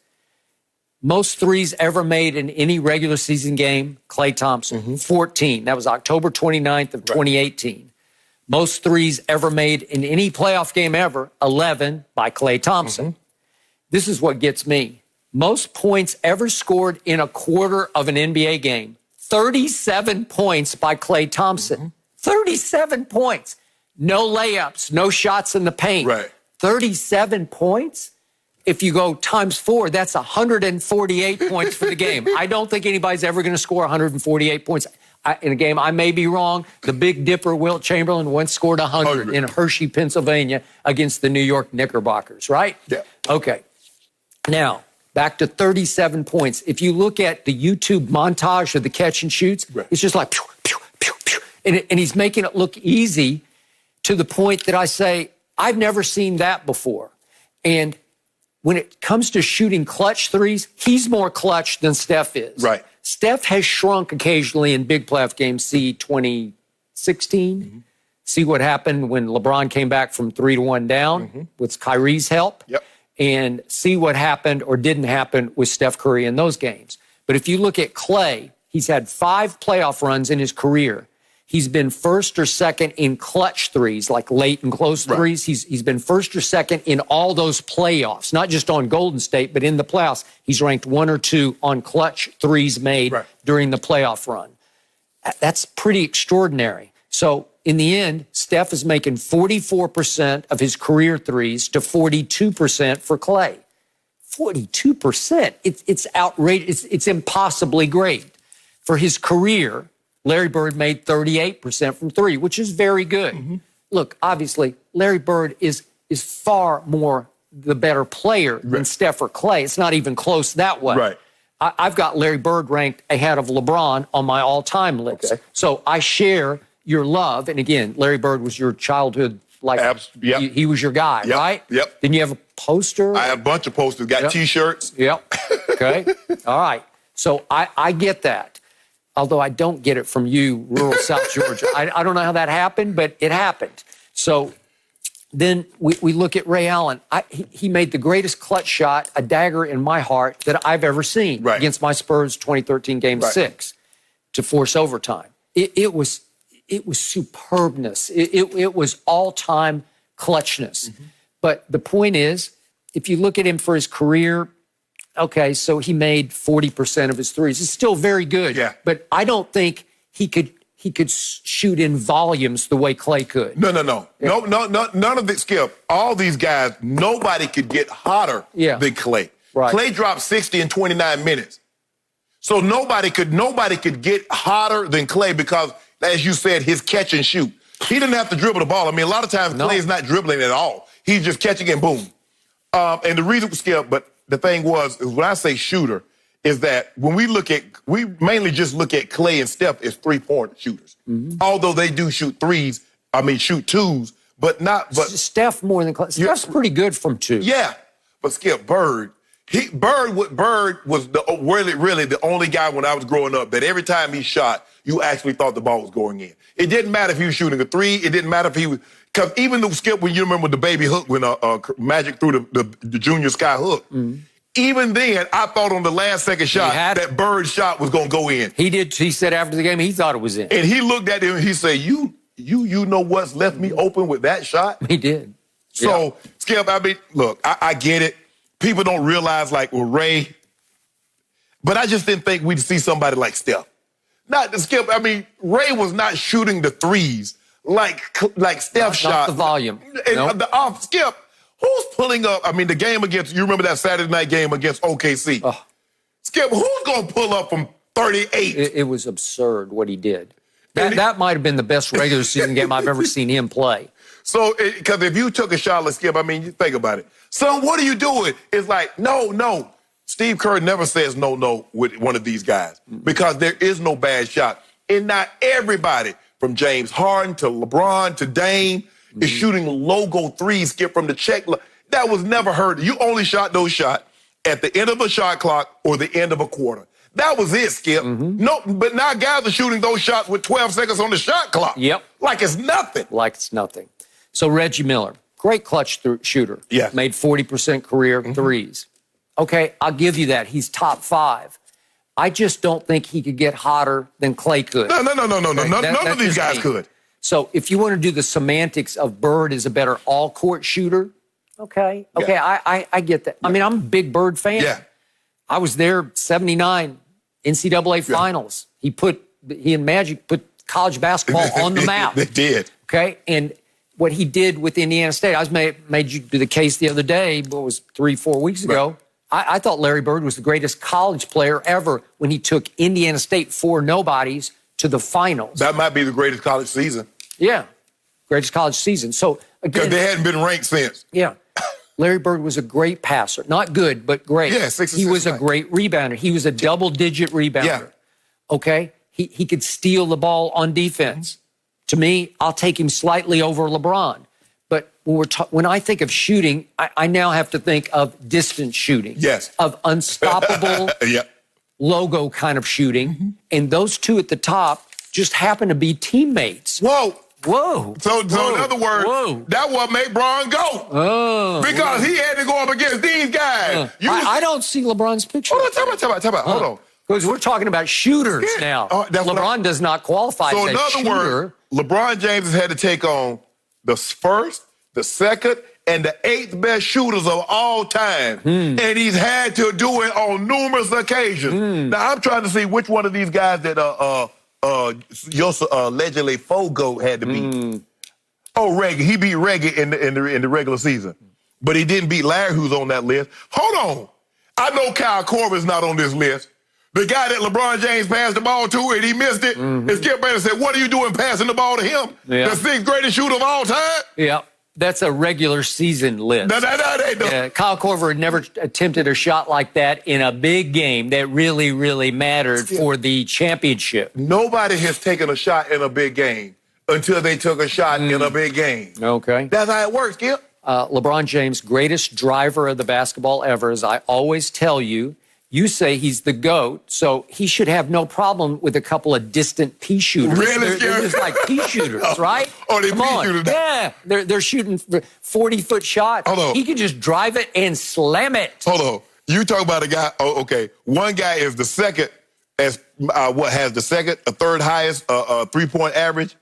most threes ever made in any regular season game, Klay Thompson, 14. That was October 29th of 2018. Most threes ever made in any playoff game ever, 11 by Klay Thompson. This is what gets me. Most points ever scored in a quarter of an NBA game, 37 points by Klay Thompson. 37 points. No layups, no shots in the paint. 37 points? If you go times 4, that's 148 points for the game. I don't think anybody's ever going to score 148 points in a game. I may be wrong. The Big Dipper, Wilt Chamberlain, once scored 100 in Hershey, Pennsylvania against the New York Knickerbockers, right? Yeah. Okay. Now, back to 37 points. If you look at the YouTube montage of the catch and shoots, it's just like, pew, pew, pew, pew. And he's making it look easy to the point that I say, I've never seen that before. And when it comes to shooting clutch threes, he's more clutch than Steph is. Steph has shrunk occasionally in big playoff games. See 2016. See what happened when LeBron came back from 3-1 down with Kyrie's help. And see what happened or didn't happen with Steph Curry in those games. But if you look at Klay, he's had 5 playoff runs in his career. He's been first or second in clutch threes, like late and close threes. He's been first or second in all those playoffs, not just on Golden State, but in the playoffs. He's ranked 1 or 2 on clutch threes made during the playoff run. That's pretty extraordinary. So in the end, Steph is making 44% of his career threes to 42% for Klay. 42%. It's outrageous. It's impossibly great. For his career, Larry Bird made 38% from 3, which is very good. Look, obviously, Larry Bird is far more the better player than Steph or Klay. It's not even close that way. I've got Larry Bird ranked ahead of LeBron on my all-time list. So I share your love. And again, Larry Bird was your childhood, like he was your guy, right? Didn't you have a poster? I have a bunch of posters, got T-shirts. Okay. All right. So I get that. Although I don't get it from you, rural South Georgia. I don't know how that happened, but it happened. So then we look at Ray Allen. He made the greatest clutch shot, a dagger in my heart, that I've ever seen against my Spurs 2013 Game 6 to force overtime. It was superbness. It was all-time clutchness. But the point is, if you look at him for his career, okay, so he made 40% of his threes. It's still very good. But I don't think he could shoot in volumes the way Klay could. No, none of it, Skip. All these guys, nobody could get hotter than Klay. Klay dropped 60 in 29 minutes. So nobody could get hotter than Klay because, as you said, his catch and shoot. He didn't have to dribble the ball. I mean, a lot of times Klay's not dribbling at all. He's just catching and boom. And the reason, Skip, but the thing is when I say shooter, is that when we mainly just look at Klay and Steph as 3-point shooters. Although they do shoot threes, shoot twos, but not. But Steph more than Klay. Steph's pretty good from 2. But Skip, Bird was really the only guy when I was growing up that every time he shot, you actually thought the ball was going in. It didn't matter if he was shooting a 3. It didn't matter if he was. Because even the Skip, when you remember the baby hook when Magic threw the junior sky hook, even then I thought on the last second shot that Bird shot was going to go in. He did. He said after the game he thought it was in. And he looked at him and he said, "You know what's left me open with that shot?" He did. So Skip, look, I get it. People don't realize like with Ray, but I just didn't think we'd see somebody like Steph. Not Skip. Ray was not shooting the threes like Steph shot. Not the volume. And the off Skip, who's pulling up? The game against, you remember that Saturday night game against OKC? Skip, who's going to pull up from 38? It was absurd what he did. That might have been the best regular season game I've ever seen him play. So, because if you took a shot, let's Skip, you think about it. Son, what are you doing? It's like, no. Steve Kerr never says no with one of these guys because there is no bad shot. And not everybody, from James Harden to LeBron to Dame, is shooting logo threes, Skip, from the check. That was never heard. You only shot those shots at the end of a shot clock or the end of a quarter. That was it, Skip. No, but now guys are shooting those shots with 12 seconds on the shot clock. Yep. Like it's nothing. Like it's nothing. So Reggie Miller, great clutch shooter. Yeah. Made 40% career threes. Okay, I'll give you that. He's top 5. I just don't think he could get hotter than Clay could. No. Okay, None of these guys could. So if you want to do the semantics of Bird is a better all-court shooter, okay, I get that. I mean, I'm a big Bird fan. Yeah. I was there 79 NCAA finals. He and Magic put college basketball on the map. They did. Okay, and what he did with Indiana State, I was made you do the case the other day, what was 3-4 weeks ago. Right. I thought Larry Bird was the greatest college player ever when he took Indiana State 4 nobodies to the finals. That might be the greatest college season. Yeah, greatest college season. So Because again, they hadn't been ranked since. yeah, Larry Bird was a great passer, not good, but great. Yeah, 6 He was a 9. great rebounder. He was a double-digit rebounder. Yeah. Okay, he could steal the ball on defense. To me, I'll take him slightly over LeBron. But when I think of shooting, I now have to think of distance shooting. Yes. Of unstoppable Yeah. logo kind of shooting. And those two at the top just happen to be teammates. Whoa. Whoa. So in other words, whoa. that what made Bron go. Oh. Because he had to go up against these guys. I don't see LeBron's picture. Hold on, tell about. Hold on. Because we're talking about shooters Yeah. now. That's what LeBron does not qualify So as in a other shooter. words, LeBron James has had to take on the first, the second, and the 8th best shooters of all time. And he's had to do it on numerous occasions. Now, I'm trying to see which one of these guys that allegedly Fogo had to beat. Oh, Reggie. He beat Reggie in the regular season. But he didn't beat Larry, who's on that list. Hold on. I know Kyle Korver's not on this list. The guy that LeBron James passed the ball to and he missed it. And Skip Bayless said, what are you doing passing the ball to him? Yeah. The 6th greatest shooter of all time? Yeah, that's a regular season list. No. Kyle Korver had never attempted a shot like that in a big game that really, really mattered for the championship. Nobody has taken a shot in a big game until they took a shot in a big game. Okay. That's how it works, Skip. LeBron James, greatest driver of the basketball ever, as I always tell you. You say he's the GOAT, so he should have no problem with a couple of distant pea shooters. Really, They're just like pea shooters, right? Oh, they Come pea on. shooters. Yeah, they're shooting 40-foot shots. Hold on. He can just drive it and slam it. Hold on. You talk about a guy. Oh, okay. One guy is the second a third highest 3-point average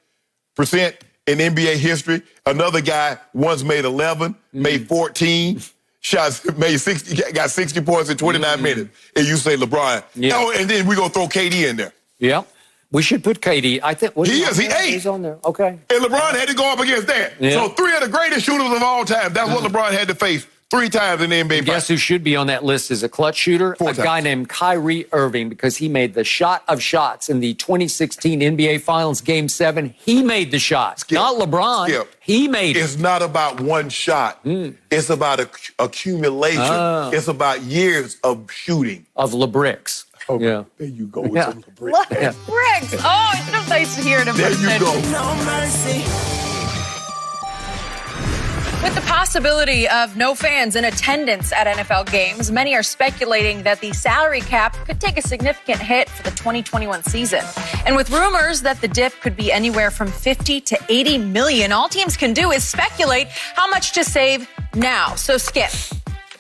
percent in NBA history. Another guy once made 11, made 14. Shots made 60, got 60 points in 29 minutes. And you say LeBron. Yeah. Oh, and then we're going to throw KD in there. Yeah. We should put KD. I think He is. He ate. He's on there. Okay. And LeBron had to go up against that. Yeah. So 3 of the greatest shooters of all time. That's what LeBron had to face 3 times in the NBA. Guess who should be on that list as a clutch shooter? 4 a guy times. named Kyrie Irving, because he made the shot of shots in the 2016 NBA Finals Game 7. He made the shot. Skip. Not LeBron. Skip. He made it. It's not about one shot. It's about accumulation. It's about years of shooting. Of LeBricks. Oh, Yeah. There you go with Yeah. some bricks. Bricks. Oh, it's so nice to hear it in There person. you go. No mercy. With the possibility of no fans in attendance at NFL games, many are speculating that the salary cap could take a significant hit for the 2021 season. And with rumors that the dip could be anywhere from 50 to 80 million, all teams can do is speculate how much to save now. So Skip,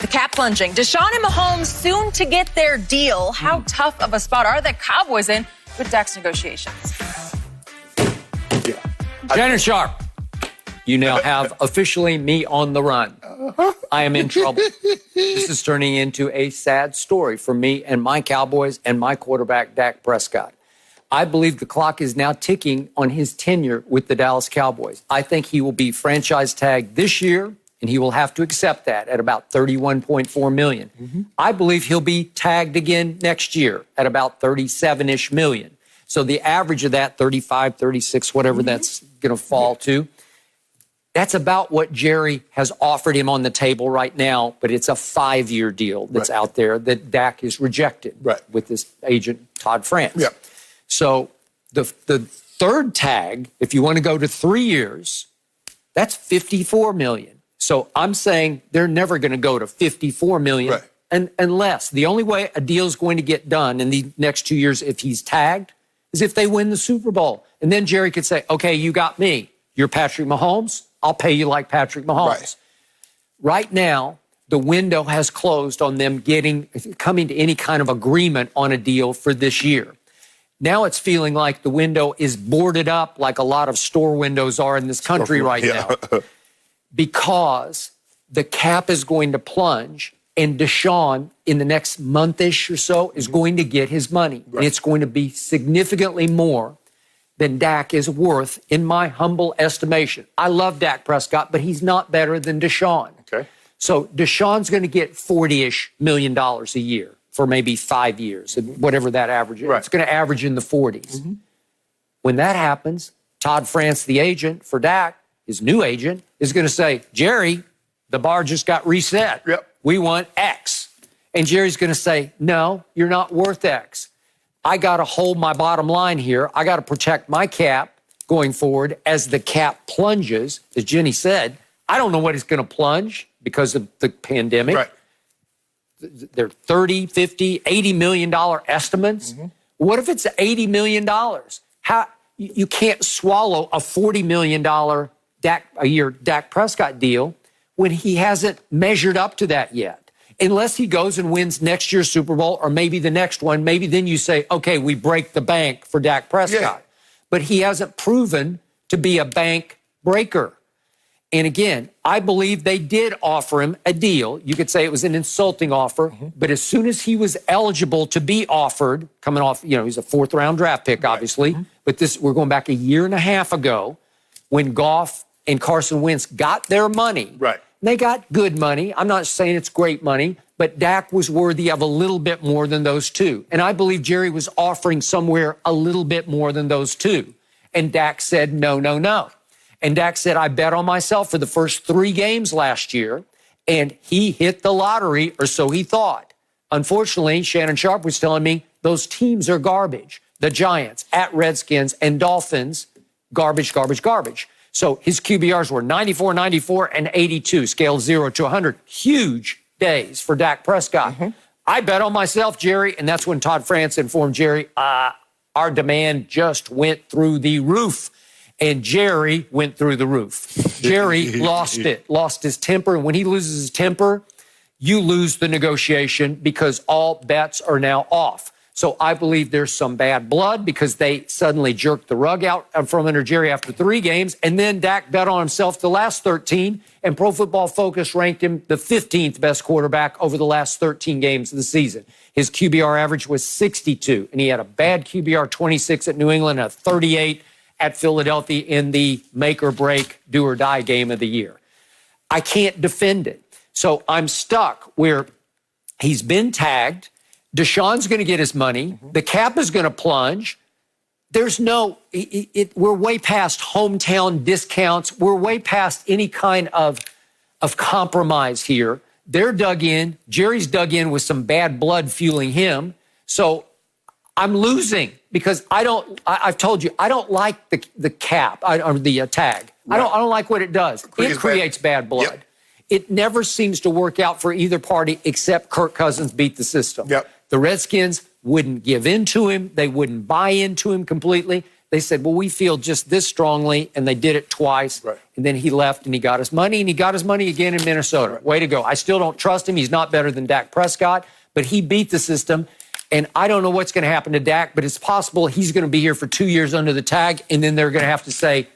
the cap plunging. Deshaun and Mahomes soon to get their deal. How tough of a spot are the Cowboys in with Dak's negotiations? Shannon Sharp. You now have officially me on the run. I am in trouble. This is turning into a sad story for me and my Cowboys and my quarterback, Dak Prescott. I believe the clock is now ticking on his tenure with the Dallas Cowboys. I think he will be franchise tagged this year, and he will have to accept that at about $31.4 million. I believe he'll be tagged again next year at about 37-ish million. So the average of that, 35, 36, whatever that's going to fall to, that's about what Jerry has offered him on the table right now, but it's a 5-year deal that's out there that Dak is rejected with this agent, Todd France. Yeah. So the third tag, if you want to go to 3 years, that's $54 million. So I'm saying they're never going to go to $54 million. Right. unless the only way a deal is going to get done in the next 2 years if he's tagged is if they win the Super Bowl. And then Jerry could say, okay, you got me. You're Patrick Mahomes. I'll pay you like Patrick Mahomes. Right now, the window has closed on them coming to any kind of agreement on a deal for this year. Now it's feeling like the window is boarded up like a lot of store windows are in this country right now. Because the cap is going to plunge, and Deshaun, in the next month-ish or so, is going to get his money. And it's going to be significantly more than Dak is worth, in my humble estimation. I love Dak Prescott, but he's not better than Deshaun. Okay. So Deshaun's going to get $40-ish million a year for maybe 5 years, and whatever that average is. It's going to average in the 40s. When that happens, Todd France, the agent for Dak, his new agent, is going to say, Jerry, the bar just got reset. We want X. And Jerry's going to say, no, you're not worth X. I got to hold my bottom line here. I got to protect my cap going forward as the cap plunges. As Jenny said, I don't know what it's going to plunge because of the pandemic. They're 30, 50, $80 million estimates. What if it's $80 million? How you can't swallow a $40 million a year Dak Prescott deal when he hasn't measured up to that yet. Unless he goes and wins next year's Super Bowl or maybe the next one, maybe then you say, okay, we break the bank for Dak Prescott. But he hasn't proven to be a bank breaker. And again, I believe they did offer him a deal. You could say it was an insulting offer, but as soon as he was eligible to be offered, coming off, he's a 4th-round draft pick, obviously, but we're going back a year and a half ago when Goff and Carson Wentz got their money. They got good money. I'm not saying it's great money, but Dak was worthy of a little bit more than those two. And I believe Jerry was offering somewhere a little bit more than those two. And Dak said, no, no, no. And Dak said, I bet on myself for the first 3 games last year, and he hit the lottery, or so he thought. Unfortunately, Shannon Sharp was telling me those teams are garbage. The Giants, at Redskins, and Dolphins, garbage, garbage, garbage. So his QBRs were 94, 94, and 82, scale 0 to 100. Huge days for Dak Prescott. I bet on myself, Jerry, and that's when Todd France informed Jerry, our demand just went through the roof. And Jerry went through the roof. Jerry lost his temper. And when he loses his temper, you lose the negotiation because all bets are now off. So I believe there's some bad blood because they suddenly jerked the rug out from under Jerry after 3 games. And then Dak bet on himself the last 13. And Pro Football Focus ranked him the 15th best quarterback over the last 13 games of the season. His QBR average was 62. And he had a bad QBR 26 at New England, a 38 at Philadelphia in the make-or-break, do-or-die game of the year. I can't defend it. So I'm stuck where he's been tagged. Deshaun's going to get his money. The cap is going to plunge. There's we're way past hometown discounts. We're way past any kind of compromise here. They're dug in. Jerry's dug in with some bad blood fueling him. So I'm losing because I've told you, I don't like the cap or the tag. I don't like what it does. It creates bad blood. It never seems to work out for either party except Kirk Cousins beat the system. The Redskins wouldn't give in to him. They wouldn't buy into him completely. They said, well, we feel just this strongly, and they did it twice. And then he left, and he got his money, and he got his money again in Minnesota. Way to go. I still don't trust him. He's not better than Dak Prescott, but he beat the system. And I don't know what's going to happen to Dak, but it's possible he's going to be here for 2 years under the tag, and then they're going to have to say,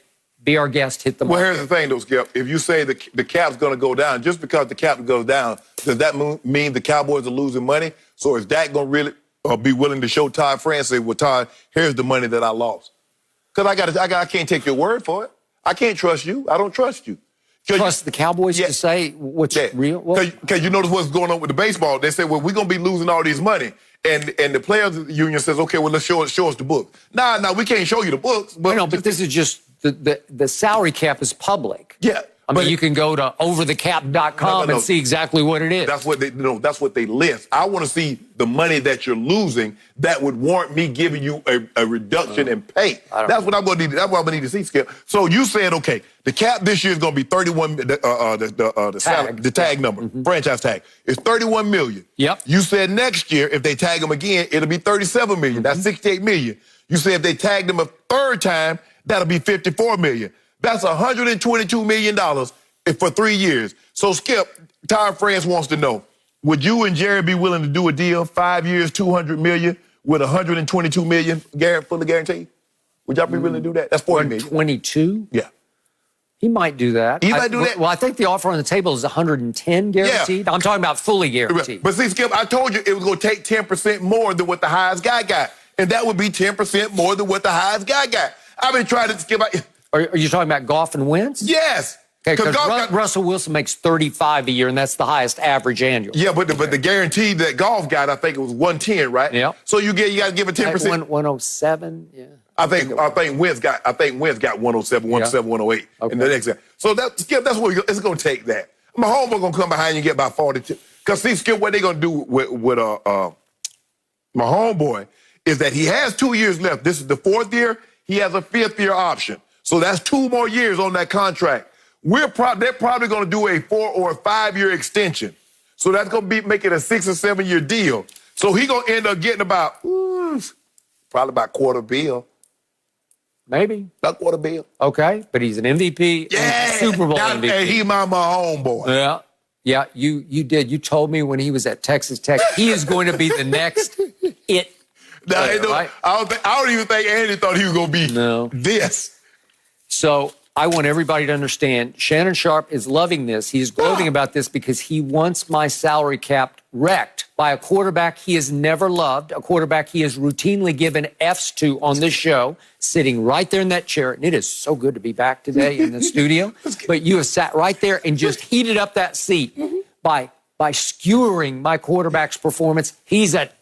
be our guest, hit the mark. Well, here's the thing, though, Skip. If you say the cap's going to go down, just because the cap goes down, does that mean the Cowboys are losing money? So is Dak going to really be willing to show Todd France, say, well, Todd, here's the money that I lost? Because I can't take your word for it. I can't trust you. I don't trust you. Trust the Cowboys to say what's real? Because you notice what's going on with the baseball. They say, well, we're going to be losing all this money. And the players union says, okay, well, let's show us the books. Nah, we can't show you the books. But this is just the salary cap is public. I mean, you can go to overthecap.com and see exactly what it is. That's what they list. I want to see the money that you're losing that would warrant me giving you a reduction in pay. That's what I'm going to need. That's what I'm going to need to see, Skip. So you said, okay, the cap this year is going to be 31. The tag number, franchise tag, is 31 million. Yep. You said next year, if they tag him again, it'll be 37 million. That's 68 million. You said if they tag them a third time, that'll be 54 million. That's $122 million for 3 years. So, Skip, Ty France wants to know, would you and Jerry be willing to do a deal, 5 years, $200 million, with $122 million fully guaranteed? Would y'all be willing to do that? That's $40 million. 22? Yeah. He might do that. He might do that. Well, I think the offer on the table is 110 guaranteed. Yeah. I'm talking about fully guaranteed. But see, Skip, I told you it was going to take 10% more than what the highest guy got. And that would be 10% more than what the highest guy got. I've been trying to skip. Are you talking about Goff and Wentz? Yes. Okay, because Russell Wilson makes $35 a year, and that's the highest average annual. Yeah, but the guarantee that Goff got, I think it was 110, right? Yeah. So you got to give it 10%. 107. Yeah. I think Wentz got 107, 108 in the next year. So Skip, that's what it's going to take. That my homeboy going to come behind you and get about 42. Because see, Skip, what they going to do with my homeboy is that he has 2 years left. This is the 4th year. He has a 5th year option. So that's 2 more years on that contract. They're probably going to do a 4 or 5 year extension. So that's going to make it a 6 or 7 year deal. So he going to end up getting probably about $250 million. Maybe. About $250 million. Okay, but he's an MVP. Yeah. Super Bowl MVP. And he my homeboy. Yeah. Yeah, you did. You told me when he was at Texas Tech, he is going to be the next it. Player, right? I don't even think Andy thought he was going to be this. So I want everybody to understand, Shannon Sharp is loving this. He's gloating about this because he wants my salary cap wrecked by a quarterback he has never loved, a quarterback he has routinely given Fs to on this show, sitting right there in that chair. And it is so good to be back today in the studio. But you have sat right there and just heated up that seat by skewering my quarterback's performance. He's at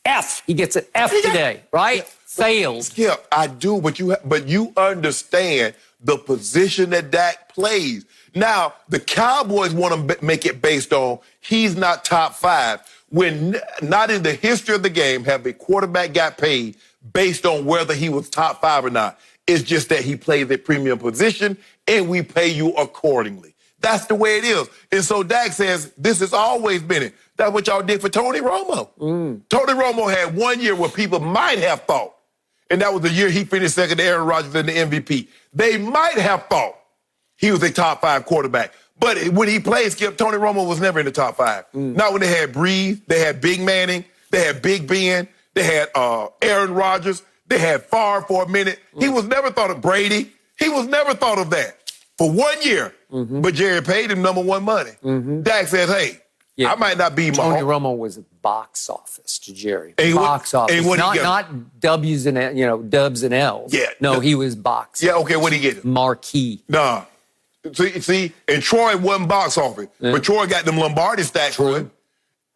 F. He gets an F today, right? Failed. Yeah, I do, but you understand the position that Dak plays. Now, the Cowboys want to make it based on he's not top 5. When not in the history of the game have a quarterback got paid based on whether he was top 5 or not. It's just that he plays a premium position and we pay you accordingly. That's the way it is. And so Dak says, this has always been it. That's what y'all did for Tony Romo. Tony Romo had 1 year where people might have thought, and that was the year he finished second to Aaron Rodgers in the MVP. They might have thought he was a top 5 quarterback. But when he played, Skip, Tony Romo was never in the top 5. Not when they had Breeze, they had Big Manning, they had Big Ben, they had Aaron Rodgers, they had Favre for a minute. He was never thought of Brady. He was never thought of that for 1 year. But Jerry paid him number 1 money. Dak says, hey, I might not be Tony Romo was a box office to Jerry. Box office. And not W's and dubs and L's. Yeah. No, he was box. Yeah, okay, what did he get? Marquee. Nah. See, and Troy wasn't box office. But Troy got them Lombardi stacks for him.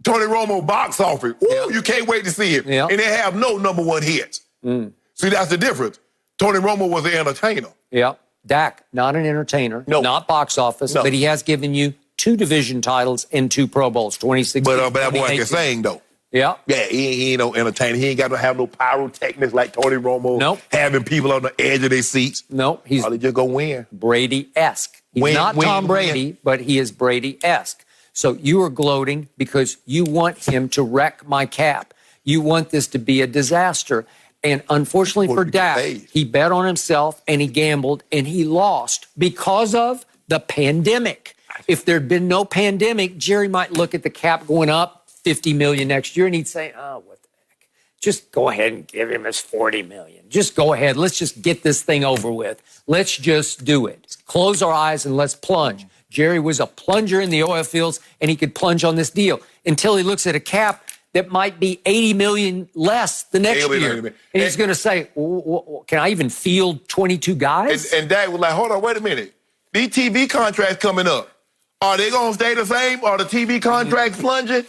Tony Romo box office. Ooh, you can't wait to see it. And they have no number 1 hits. See, that's the difference. Tony Romo was an entertainer. Yeah. Dak, not an entertainer, not box office, but he has given you 2 division titles and 2 Pro Bowls, 2016. But that boy can sing, though. Yeah. Yeah, he ain't no entertainer. He ain't got to have no pyrotechnics like Tony Romo. Nope. Having people on the edge of their seats. Nope. He's just go win. Brady-esque. He's not Tom Brady, but he is Brady-esque. So you are gloating because you want him to wreck my cap. You want this to be a disaster. And unfortunately for Dak, he bet on himself and he gambled and he lost because of the pandemic. If there'd been no pandemic, Jerry might look at the cap going up $50 million next year and he'd say, oh, what the heck? Just go ahead and give him his $40 million. Just go ahead. Let's just get this thing over with. Let's just do it. Close our eyes and let's plunge. Jerry was a plunger in the oil fields and he could plunge on this deal until he looks at a cap that might be $80 million less the next year. And he's going to say, can I even field 22 guys? And Dak was like, hold on, wait a minute. These TV contracts coming up. Are they going to stay the same? Are the TV contracts plunging?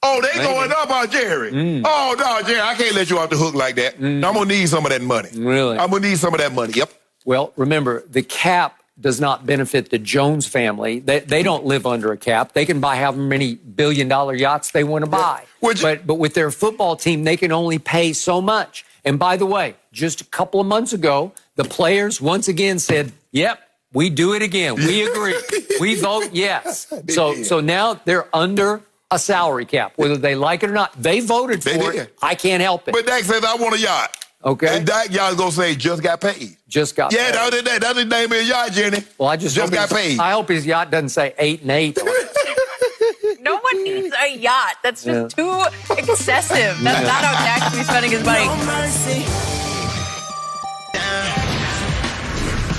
Oh, they going up, Jerry. Oh, no, Jerry, I can't let you off the hook like that. I'm going to need some of that money. Really? I'm going to need some of that money. Yep. Well, remember, the cap does not benefit the Jones family. They don't live under a cap. They can buy however many billion-dollar yachts they want to buy. But with their football team, they can only pay so much. And by the way, just a couple of months ago, the players once again said, yep, we do it again. We agree. We vote yes. So now they're under a salary cap, whether they like it or not. They voted for it. I can't help it. But Dak says, I want a yacht. Okay. And Dak yacht's going to say, just got paid. Just got paid. Yeah, that's his name of his yacht, Jenny. Well, I just got paid. I hope his yacht doesn't say 8 and 8. No one needs a yacht. That's just too excessive. That's not how Dak should be spending his money.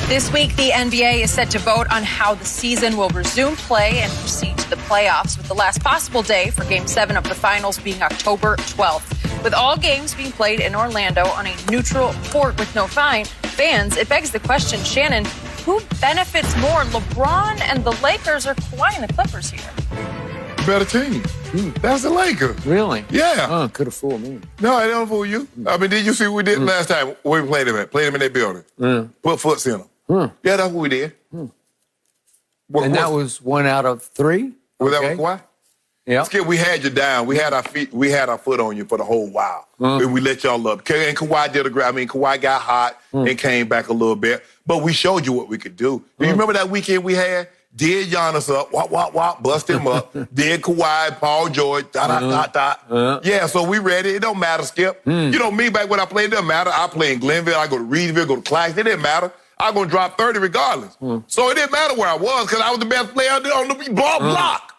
This week, the NBA is set to vote on how the season will resume play and proceed to the playoffs, with the last possible day for Game 7 of the finals being October 12th. With all games being played in Orlando on a neutral court with no fans, it begs the question, Shannon, who benefits more, LeBron and the Lakers or Kawhi and the Clippers here? Better team. That's the Lakers. Really? Yeah. Oh, could have fooled me. No, I don't fool you. I mean, did you see what we did last time? Where we played them at? Played them in their building. Put foots in them. Yeah, that's what we did. And that was 1 out of 3? Was that Kawhi? Yeah. Skip, we had you down. We had our foot on you for the whole while. And we let y'all up. And Kawhi did a great. I mean, Kawhi got hot and came back a little bit. But we showed you what we could do. Do you remember that weekend we had? Did Giannis up, wop, bust him up. Did Kawhi, Paul George, Yeah, so we ready. It don't matter, Skip. You know me, back when I played, it doesn't matter. I play in Glenville, I go to Reedville, go to Clarkston. It didn't matter. I was going to drop 30 regardless. So it didn't matter where I was because I was the best player on the block.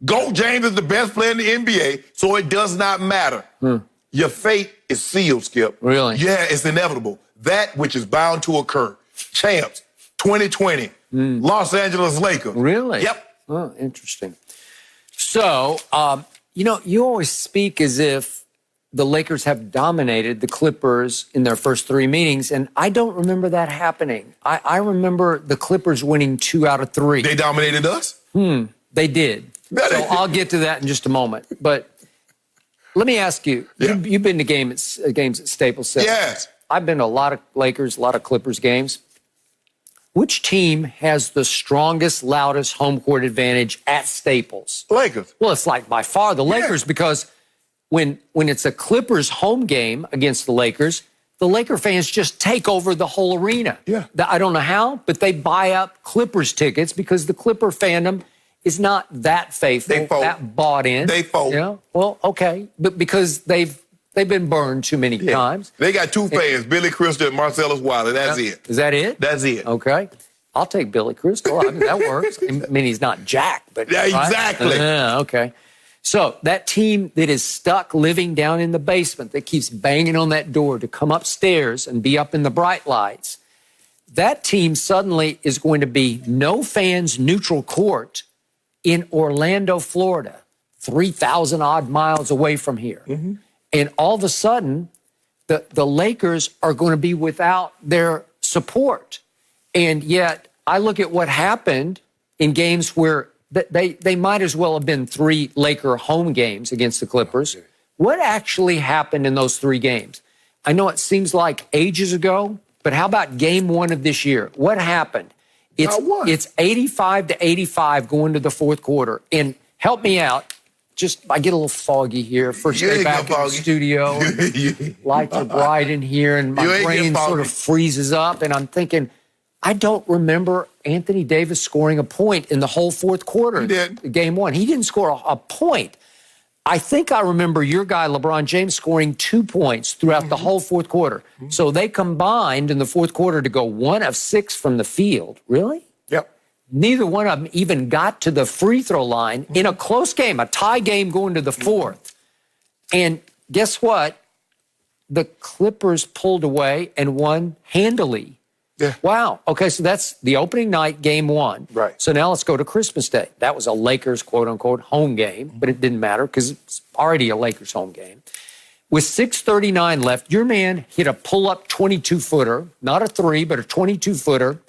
Go James is the best player in the NBA, so it does not matter. Your fate is sealed, Skip. Really? Yeah, it's inevitable. That which is bound to occur. Champs, 2020, Los Angeles Lakers. Really? Yep. Oh, interesting. So, you always speak as if the Lakers have dominated the Clippers in their first 3 meetings, and I don't remember that happening. I remember the Clippers winning 2 out of 3. They dominated us? They did. So I'll get to that in just a moment. But let me ask you, you've been to games at Staples Center. Yes. I've been to a lot of Lakers, a lot of Clippers games. Which team has the strongest, loudest home court advantage at Staples? Lakers. Well, it's like by far the Lakers because when it's a Clippers home game against the Lakers fans just take over the whole arena. Yeah. I don't know how, but they buy up Clippers tickets because the Clipper fandom is not that faithful, that bought in. They fold. Yeah. Well, okay, but because they've been burned too many times. They got 2 fans, Billy Crystal and Marcellus Wilder. That's it. Is that it? That's it. Okay. I'll take Billy Crystal. I mean, that works. I mean, he's not Jack, but yeah, exactly. Yeah, okay. So that team that is stuck living down in the basement that keeps banging on that door to come upstairs and be up in the bright lights, that team suddenly is going to be no fans, neutral court in Orlando, Florida, 3,000 odd miles away from here. And all of a sudden, the Lakers are going to be without their support. And yet, I look at what happened in games where they might as well have been 3 Laker home games against the Clippers. What actually happened in those 3 games? I know it seems like ages ago, but how about game 1 of this year? What happened? It's 85-85 going to the fourth quarter. And help me out. I get a little foggy here. First day back in the studio. Lights are bright in here, and my brain sort of freezes up. And I'm thinking, I don't remember Anthony Davis scoring a point in the whole fourth quarter. He did. Game 1. He didn't score a point. I think I remember your guy, LeBron James, scoring 2 points throughout the whole fourth quarter. So they combined in the fourth quarter to go 1 of 6 from the field. Really? Yep. Neither one of them even got to the free throw line in a close game, a tie game going to the fourth. And guess what? The Clippers pulled away and won handily. Yeah. Wow. Okay, so that's the opening night, game 1. Right. So now let's go to Christmas Day. That was a Lakers, quote-unquote, home game, but it didn't matter because it's already a Lakers home game. With 6:39 left, your man hit a pull-up 22-footer, not a 3, but a 22-footer,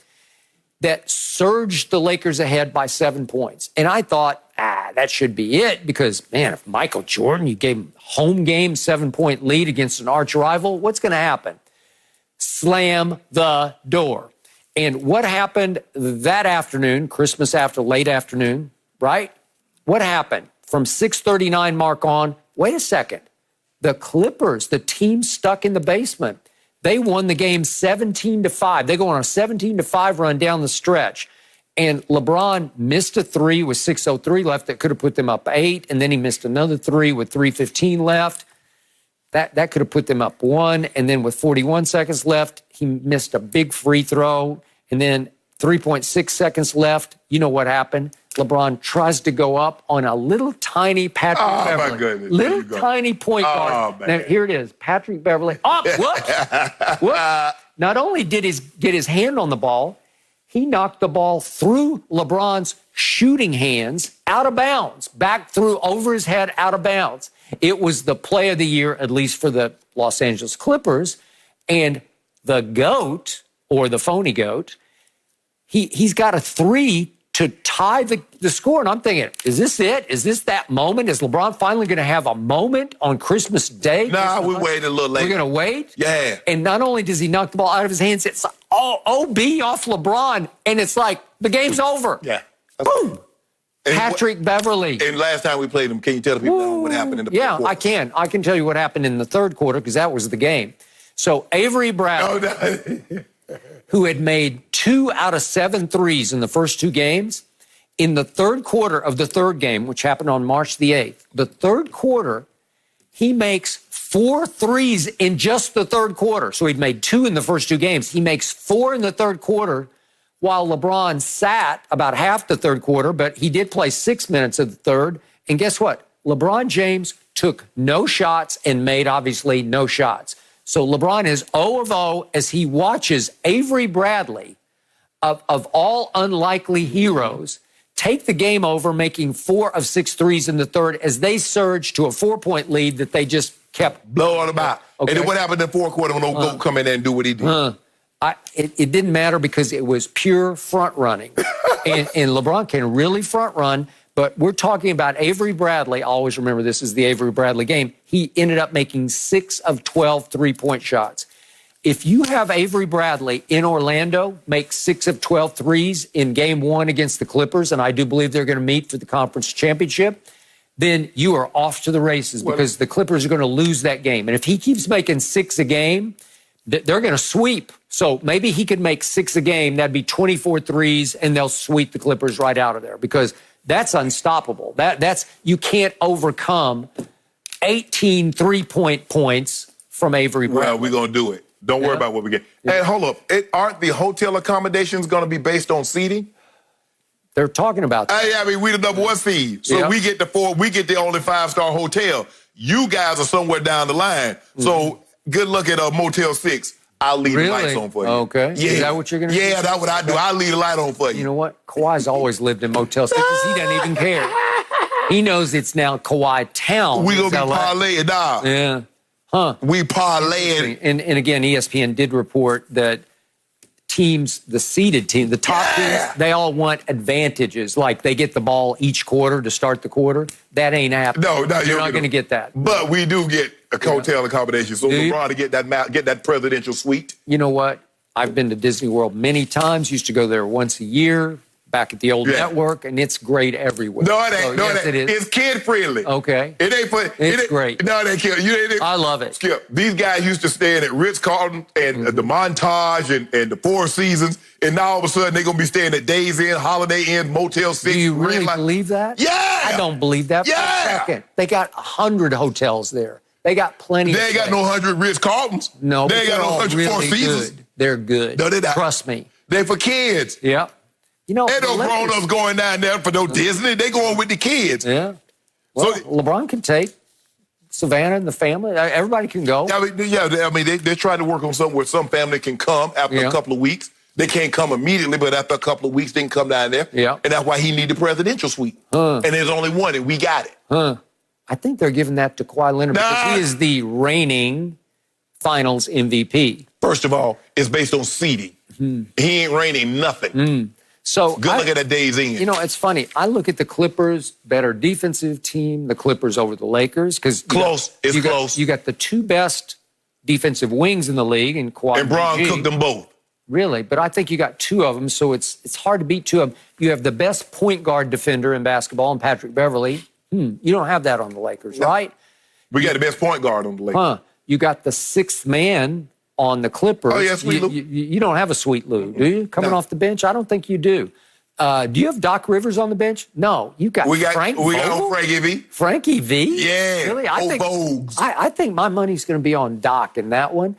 that surged the Lakers ahead by 7 points. And I thought, that should be it because, man, if Michael Jordan, you gave him home game 7-point lead against an arch rival, what's going to happen? Slam the door. And what happened that afternoon, Christmas after late afternoon, right? What happened from 6:39 mark on? Wait a second. The Clippers, the team stuck in the basement, they won the game 17-5. They go on a 17-5 run down the stretch. And LeBron missed a three with 6:03 left that could have put them up 8. And then he missed another three with 3:15 left. That could have put them up 1. And then with 41 seconds left, he missed a big free throw. And then 3.6 seconds left. You know what happened? LeBron tries to go up on a little tiny Patrick Beverly. My goodness. Little tiny point guard. Now, here it is. Patrick Beverly. Oh, whoops. Whoops. Not only did he get his hand on the ball, he knocked the ball through LeBron's shooting hands out of bounds, back through over his head out of bounds. It was the play of the year, at least for the Los Angeles Clippers. And the GOAT, or the phony GOAT, he's got a three to tie the score. And I'm thinking, is this it? Is this that moment? Is LeBron finally going to have a moment on Christmas Day? Nah, we waited a little later. We're going to wait? Yeah. And not only does he knock the ball out of his hands, it's OB off LeBron. And it's like, the game's over. Yeah. Boom. Patrick Beverly. And last time we played him, can you tell the people what happened in the fourth quarter? I can. I can tell you what happened in the third quarter because that was the game. So Avery Bradley, who had made 2 out of 7 threes in the first 2 games, in the third quarter of the third game, which happened on March the 8th, the third quarter, he makes 4 threes in just the third quarter. So he'd made 2 in the first 2 games. He makes 4 in the third quarter, while LeBron sat about half the third quarter, but he did play 6 minutes of the third. And guess what? LeBron James took no shots and made, obviously, no shots. So LeBron is 0 of 0 as he watches Avery Bradley, of all unlikely heroes, take the game over, making 4 of 6 threes in the third as they surged to a 4-point lead that they just kept blowing them out. Okay. And then what happened in the fourth quarter when old GOAT come in there and do what he did? It didn't matter because it was pure front running. and LeBron can really front run, but we're talking about Avery Bradley. I always remember this is the Avery Bradley game. He ended up making 6 of 12 3-point shots. If you have Avery Bradley in Orlando make 6 of 12 threes in game 1 against the Clippers, and I do believe they're going to meet for the conference championship, then you are off to the races because the Clippers are going to lose that game. And if he keeps making 6 a game, they're going to sweep. So maybe he could make 6 a game. That'd be 24 threes, and they'll sweep the Clippers right out of there because that's unstoppable. That's you can't overcome 18 3-point points from Avery Bradley. Well, we're going to do it. Don't worry about what we get. Hey, hold up. Aren't the hotel accommodations going to be based on seating? They're talking about that. I mean, we the number 1 seed. So we get the only 5-star hotel. You guys are somewhere down the line. So good luck at Motel 6. I'll leave the lights on for you. Okay. Yeah. Is that what you're going to do? Yeah, that's what I do. I'll leave the light on for you. You know what? Kawhi's always lived in Motel 6 because he doesn't even care. He knows it's now Kawhi Town. We going to be parlaying, dog. Yeah. Huh. We parlaying. And again, ESPN did report that teams, the seeded team, the top teams, they all want advantages. Like they get the ball each quarter to start the quarter. That ain't happening. No, you're not going to get that. But we do get a hotel accommodation. So LeBron to get that presidential suite. You know what? I've been to Disney World many times. Used to go there once a year. Back at the old network, and it's great everywhere. No, it ain't. So, yes, it is. It's kid-friendly. Okay. It ain't for... It's great. No, it ain't. I love it. Skip, these guys used to stay at Ritz-Carlton and the Montage and the Four Seasons, and now all of a sudden they're going to be staying at Days Inn, Holiday Inn, Motel 6. Do you really believe that? Yeah! I don't believe that for a second. They got 100 hotels there. They got plenty They ain't got no 100 Ritz-Carltons. No, they ain't got no 100 really Four Seasons. Good. They're good. No, they're not. Trust me. They're for kids. Yeah. You know, ain't no grown-ups going down there for no Disney. They going with the kids. Yeah. Well, so, LeBron can take Savannah and the family. Everybody can go. I mean, they're trying to work on something where some family can come after a couple of weeks. They can't come immediately, but after a couple of weeks, they can come down there. Yeah. And that's why he need the presidential suite. And there's only one, and we got it. I think they're giving that to Kawhi Leonard because he is the reigning Finals MVP. First of all, it's based on seeding. He ain't reigning nothing. So good look at that Days Inn. You know, it's funny. I look at the Clippers, better defensive team, the Clippers over the Lakers. Because It's close. You got the 2 best defensive wings in the league, and Kawhi and Bron cooked them both. really, but I think you got two of them, so it's hard to beat two of them. You have the best point guard defender in basketball, in Patrick Beverly. You don't have that on the Lakers, right? We got the best point guard on the Lakers. You got the sixth man on the Clippers. Oh, yeah, Sweet Lou. You don't have a Sweet Lou, do you? Coming off the bench? I don't think you do. Do you have Doc Rivers on the bench? No. You got Frank Vogel? We got Frankie V. Frankie V? Yeah. Really? Vogues. I think my money's going to be on Doc in that one.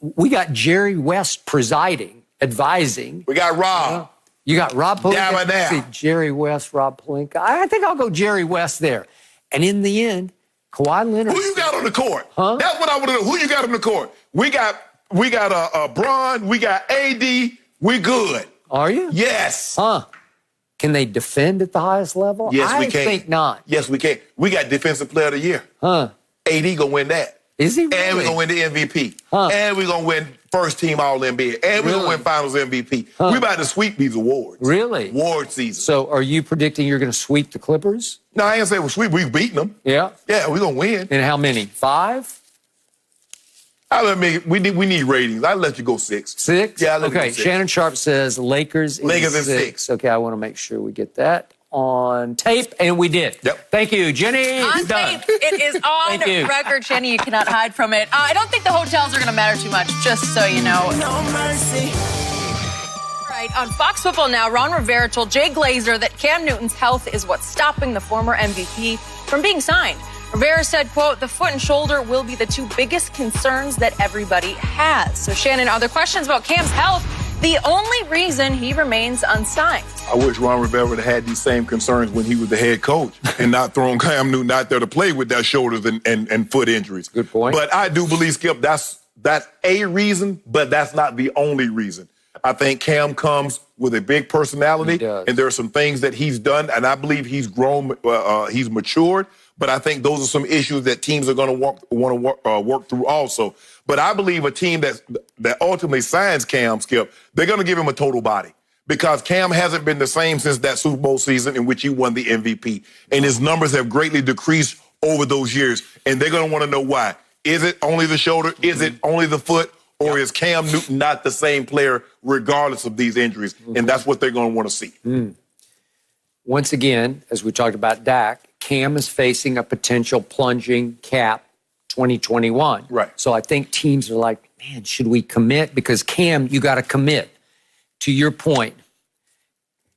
We got Jerry West presiding, advising. We got Rob. You got Rob Pelinka. Now. Jerry West, Rob Pelinka. I think I'll go Jerry West there. And in the end, Kawhi Leonard. Who you got on the court? That's what I want to know. Who you got on the court? We got Bron. We got AD. We good. Are you? Yes. Can they defend at the highest level? Yes, we can. I think not. Yes, we can. We got Defensive Player of the Year. AD gonna win that. Is he really? And we're gonna win the MVP. And we're gonna win first team All NBA. And we're gonna win Finals MVP. We about to sweep these awards. Really? Award season. So are you predicting you're going to sweep the Clippers? No, I ain't say we'll sweep. We've beaten them. Yeah. Yeah, we're gonna win. And how many? 5? We need ratings. I'll let you go 6. 6? Yeah, I'll let you go Okay, 6. Shannon Sharp says Lakers in 6. Okay, I want to make sure we get that on tape, and we did. Yep. Thank you, Jenny. On tape. It is on Thank you. record, Shannon. You cannot hide from it. I don't think the hotels are going to matter too much, just so you know. No mercy. All right, on Fox Football Now, Ron Rivera told Jay Glazer that Cam Newton's health is what's stopping the former MVP from being signed. Rivera said, quote, the foot and shoulder will be the two biggest concerns that everybody has. So, Shannon, are there questions about Cam's health the only reason he remains unsigned? I wish Ron Rivera had these same concerns when he was the head coach and not throwing Cam Newton out there to play with that shoulders and foot injuries. Good point. But I do believe, Skip, that's a reason, but that's not the only reason. I think Cam comes with a big personality, and there are some things that he's done, and I believe he's grown, he's matured. But I think those are some issues that teams are going to want to work through also. But I believe a team that ultimately signs Cam, Skip, they're going to give him a total body because Cam hasn't been the same since that Super Bowl season in which he won the MVP. And his numbers have greatly decreased over those years. And they're going to want to know why. Is it only the shoulder? Is it only the foot? Or is Cam Newton not the same player regardless of these injuries? And that's what they're going to want to see. Once again, as we talked about Dak, Cam is facing a potential plunging cap 2021. Right. So I think teams are like, man, should we commit? Because Cam, you got to commit. To your point,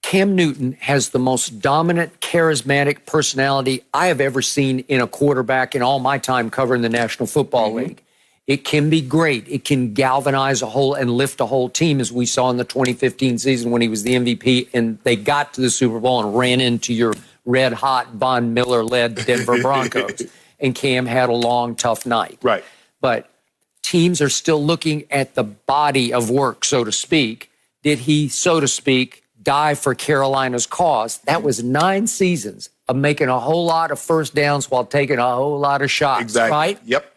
Cam Newton has the most dominant, charismatic personality I have ever seen in a quarterback in all my time covering the National Football League. It can be great. It can galvanize a whole and lift a whole team, as we saw in the 2015 season when he was the MVP and they got to the Super Bowl and ran into your red-hot Von Miller-led Denver Broncos. And Cam had a long, tough night. Right. But teams are still looking at the body of work, so to speak. Did he, so to speak, die for Carolina's cause? That was 9 seasons of making a whole lot of first downs while taking a whole lot of shots, Exactly. right? Yep.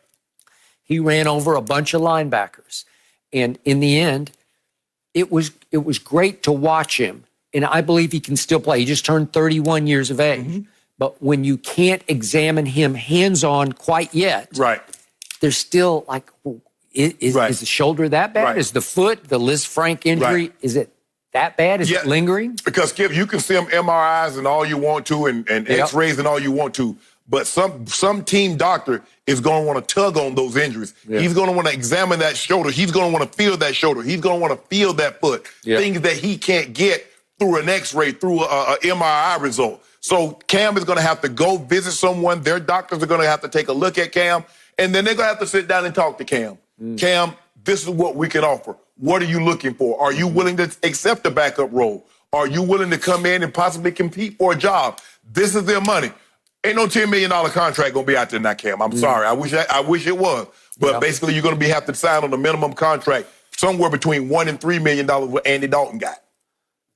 He ran over a bunch of linebackers. And in the end, it was great to watch him. And I believe he can still play. He just turned 31 years of age. But when you can't examine him hands-on quite yet, Right. there's still like, is the shoulder that bad? Right. Is the foot, the Liz Frank injury, is it that bad? Is it lingering? Because, Skip, you can see them MRIs and all you want to and X-rays and all you want to. But some team doctor is going to want to tug on those injuries. He's going to want to examine that shoulder. He's going to want to feel that shoulder. He's going to want to feel that foot. Things that he can't get through an X-ray, through a MRI result. So Cam is going to have to go visit someone. Their doctors are going to have to take a look at Cam. And then they're going to have to sit down and talk to Cam. Cam, this is what we can offer. What are you looking for? Are you willing to accept a backup role? Are you willing to come in and possibly compete for a job? This is their money. Ain't no $10 million contract gonna be out there now, Cam. I'm sorry. I wish it was. But basically, you're gonna have to sign on a minimum contract somewhere between $1 and $3 million what Andy Dalton got.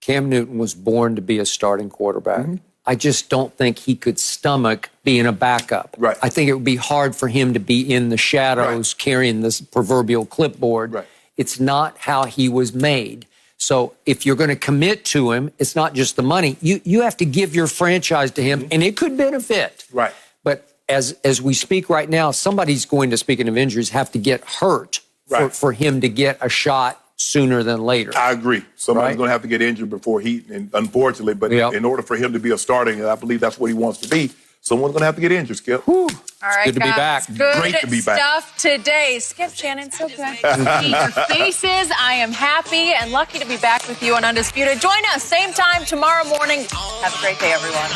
Cam Newton was born to be a starting quarterback. I just don't think he could stomach being a backup. Right. I think it would be hard for him to be in the shadows carrying this proverbial clipboard. Right. It's not how he was made. So if you're going to commit to him, it's not just the money. You have to give your franchise to him, and it could benefit. Right. But as we speak right now, somebody's going to, speaking of injuries, have to get hurt for him to get a shot sooner than later. I agree. Somebody's Right. going to have to get injured before and unfortunately, but Yep. in order for him to be a starting, and I believe that's what he wants to be, someone's going to have to get injured, Skip. All right, good to be guys. back. Good Great to be back. stuff today. Skip, Shannon, so good to see your faces. I am happy and lucky to be back with you on Undisputed. Join us same time tomorrow morning. Have a great day, everyone.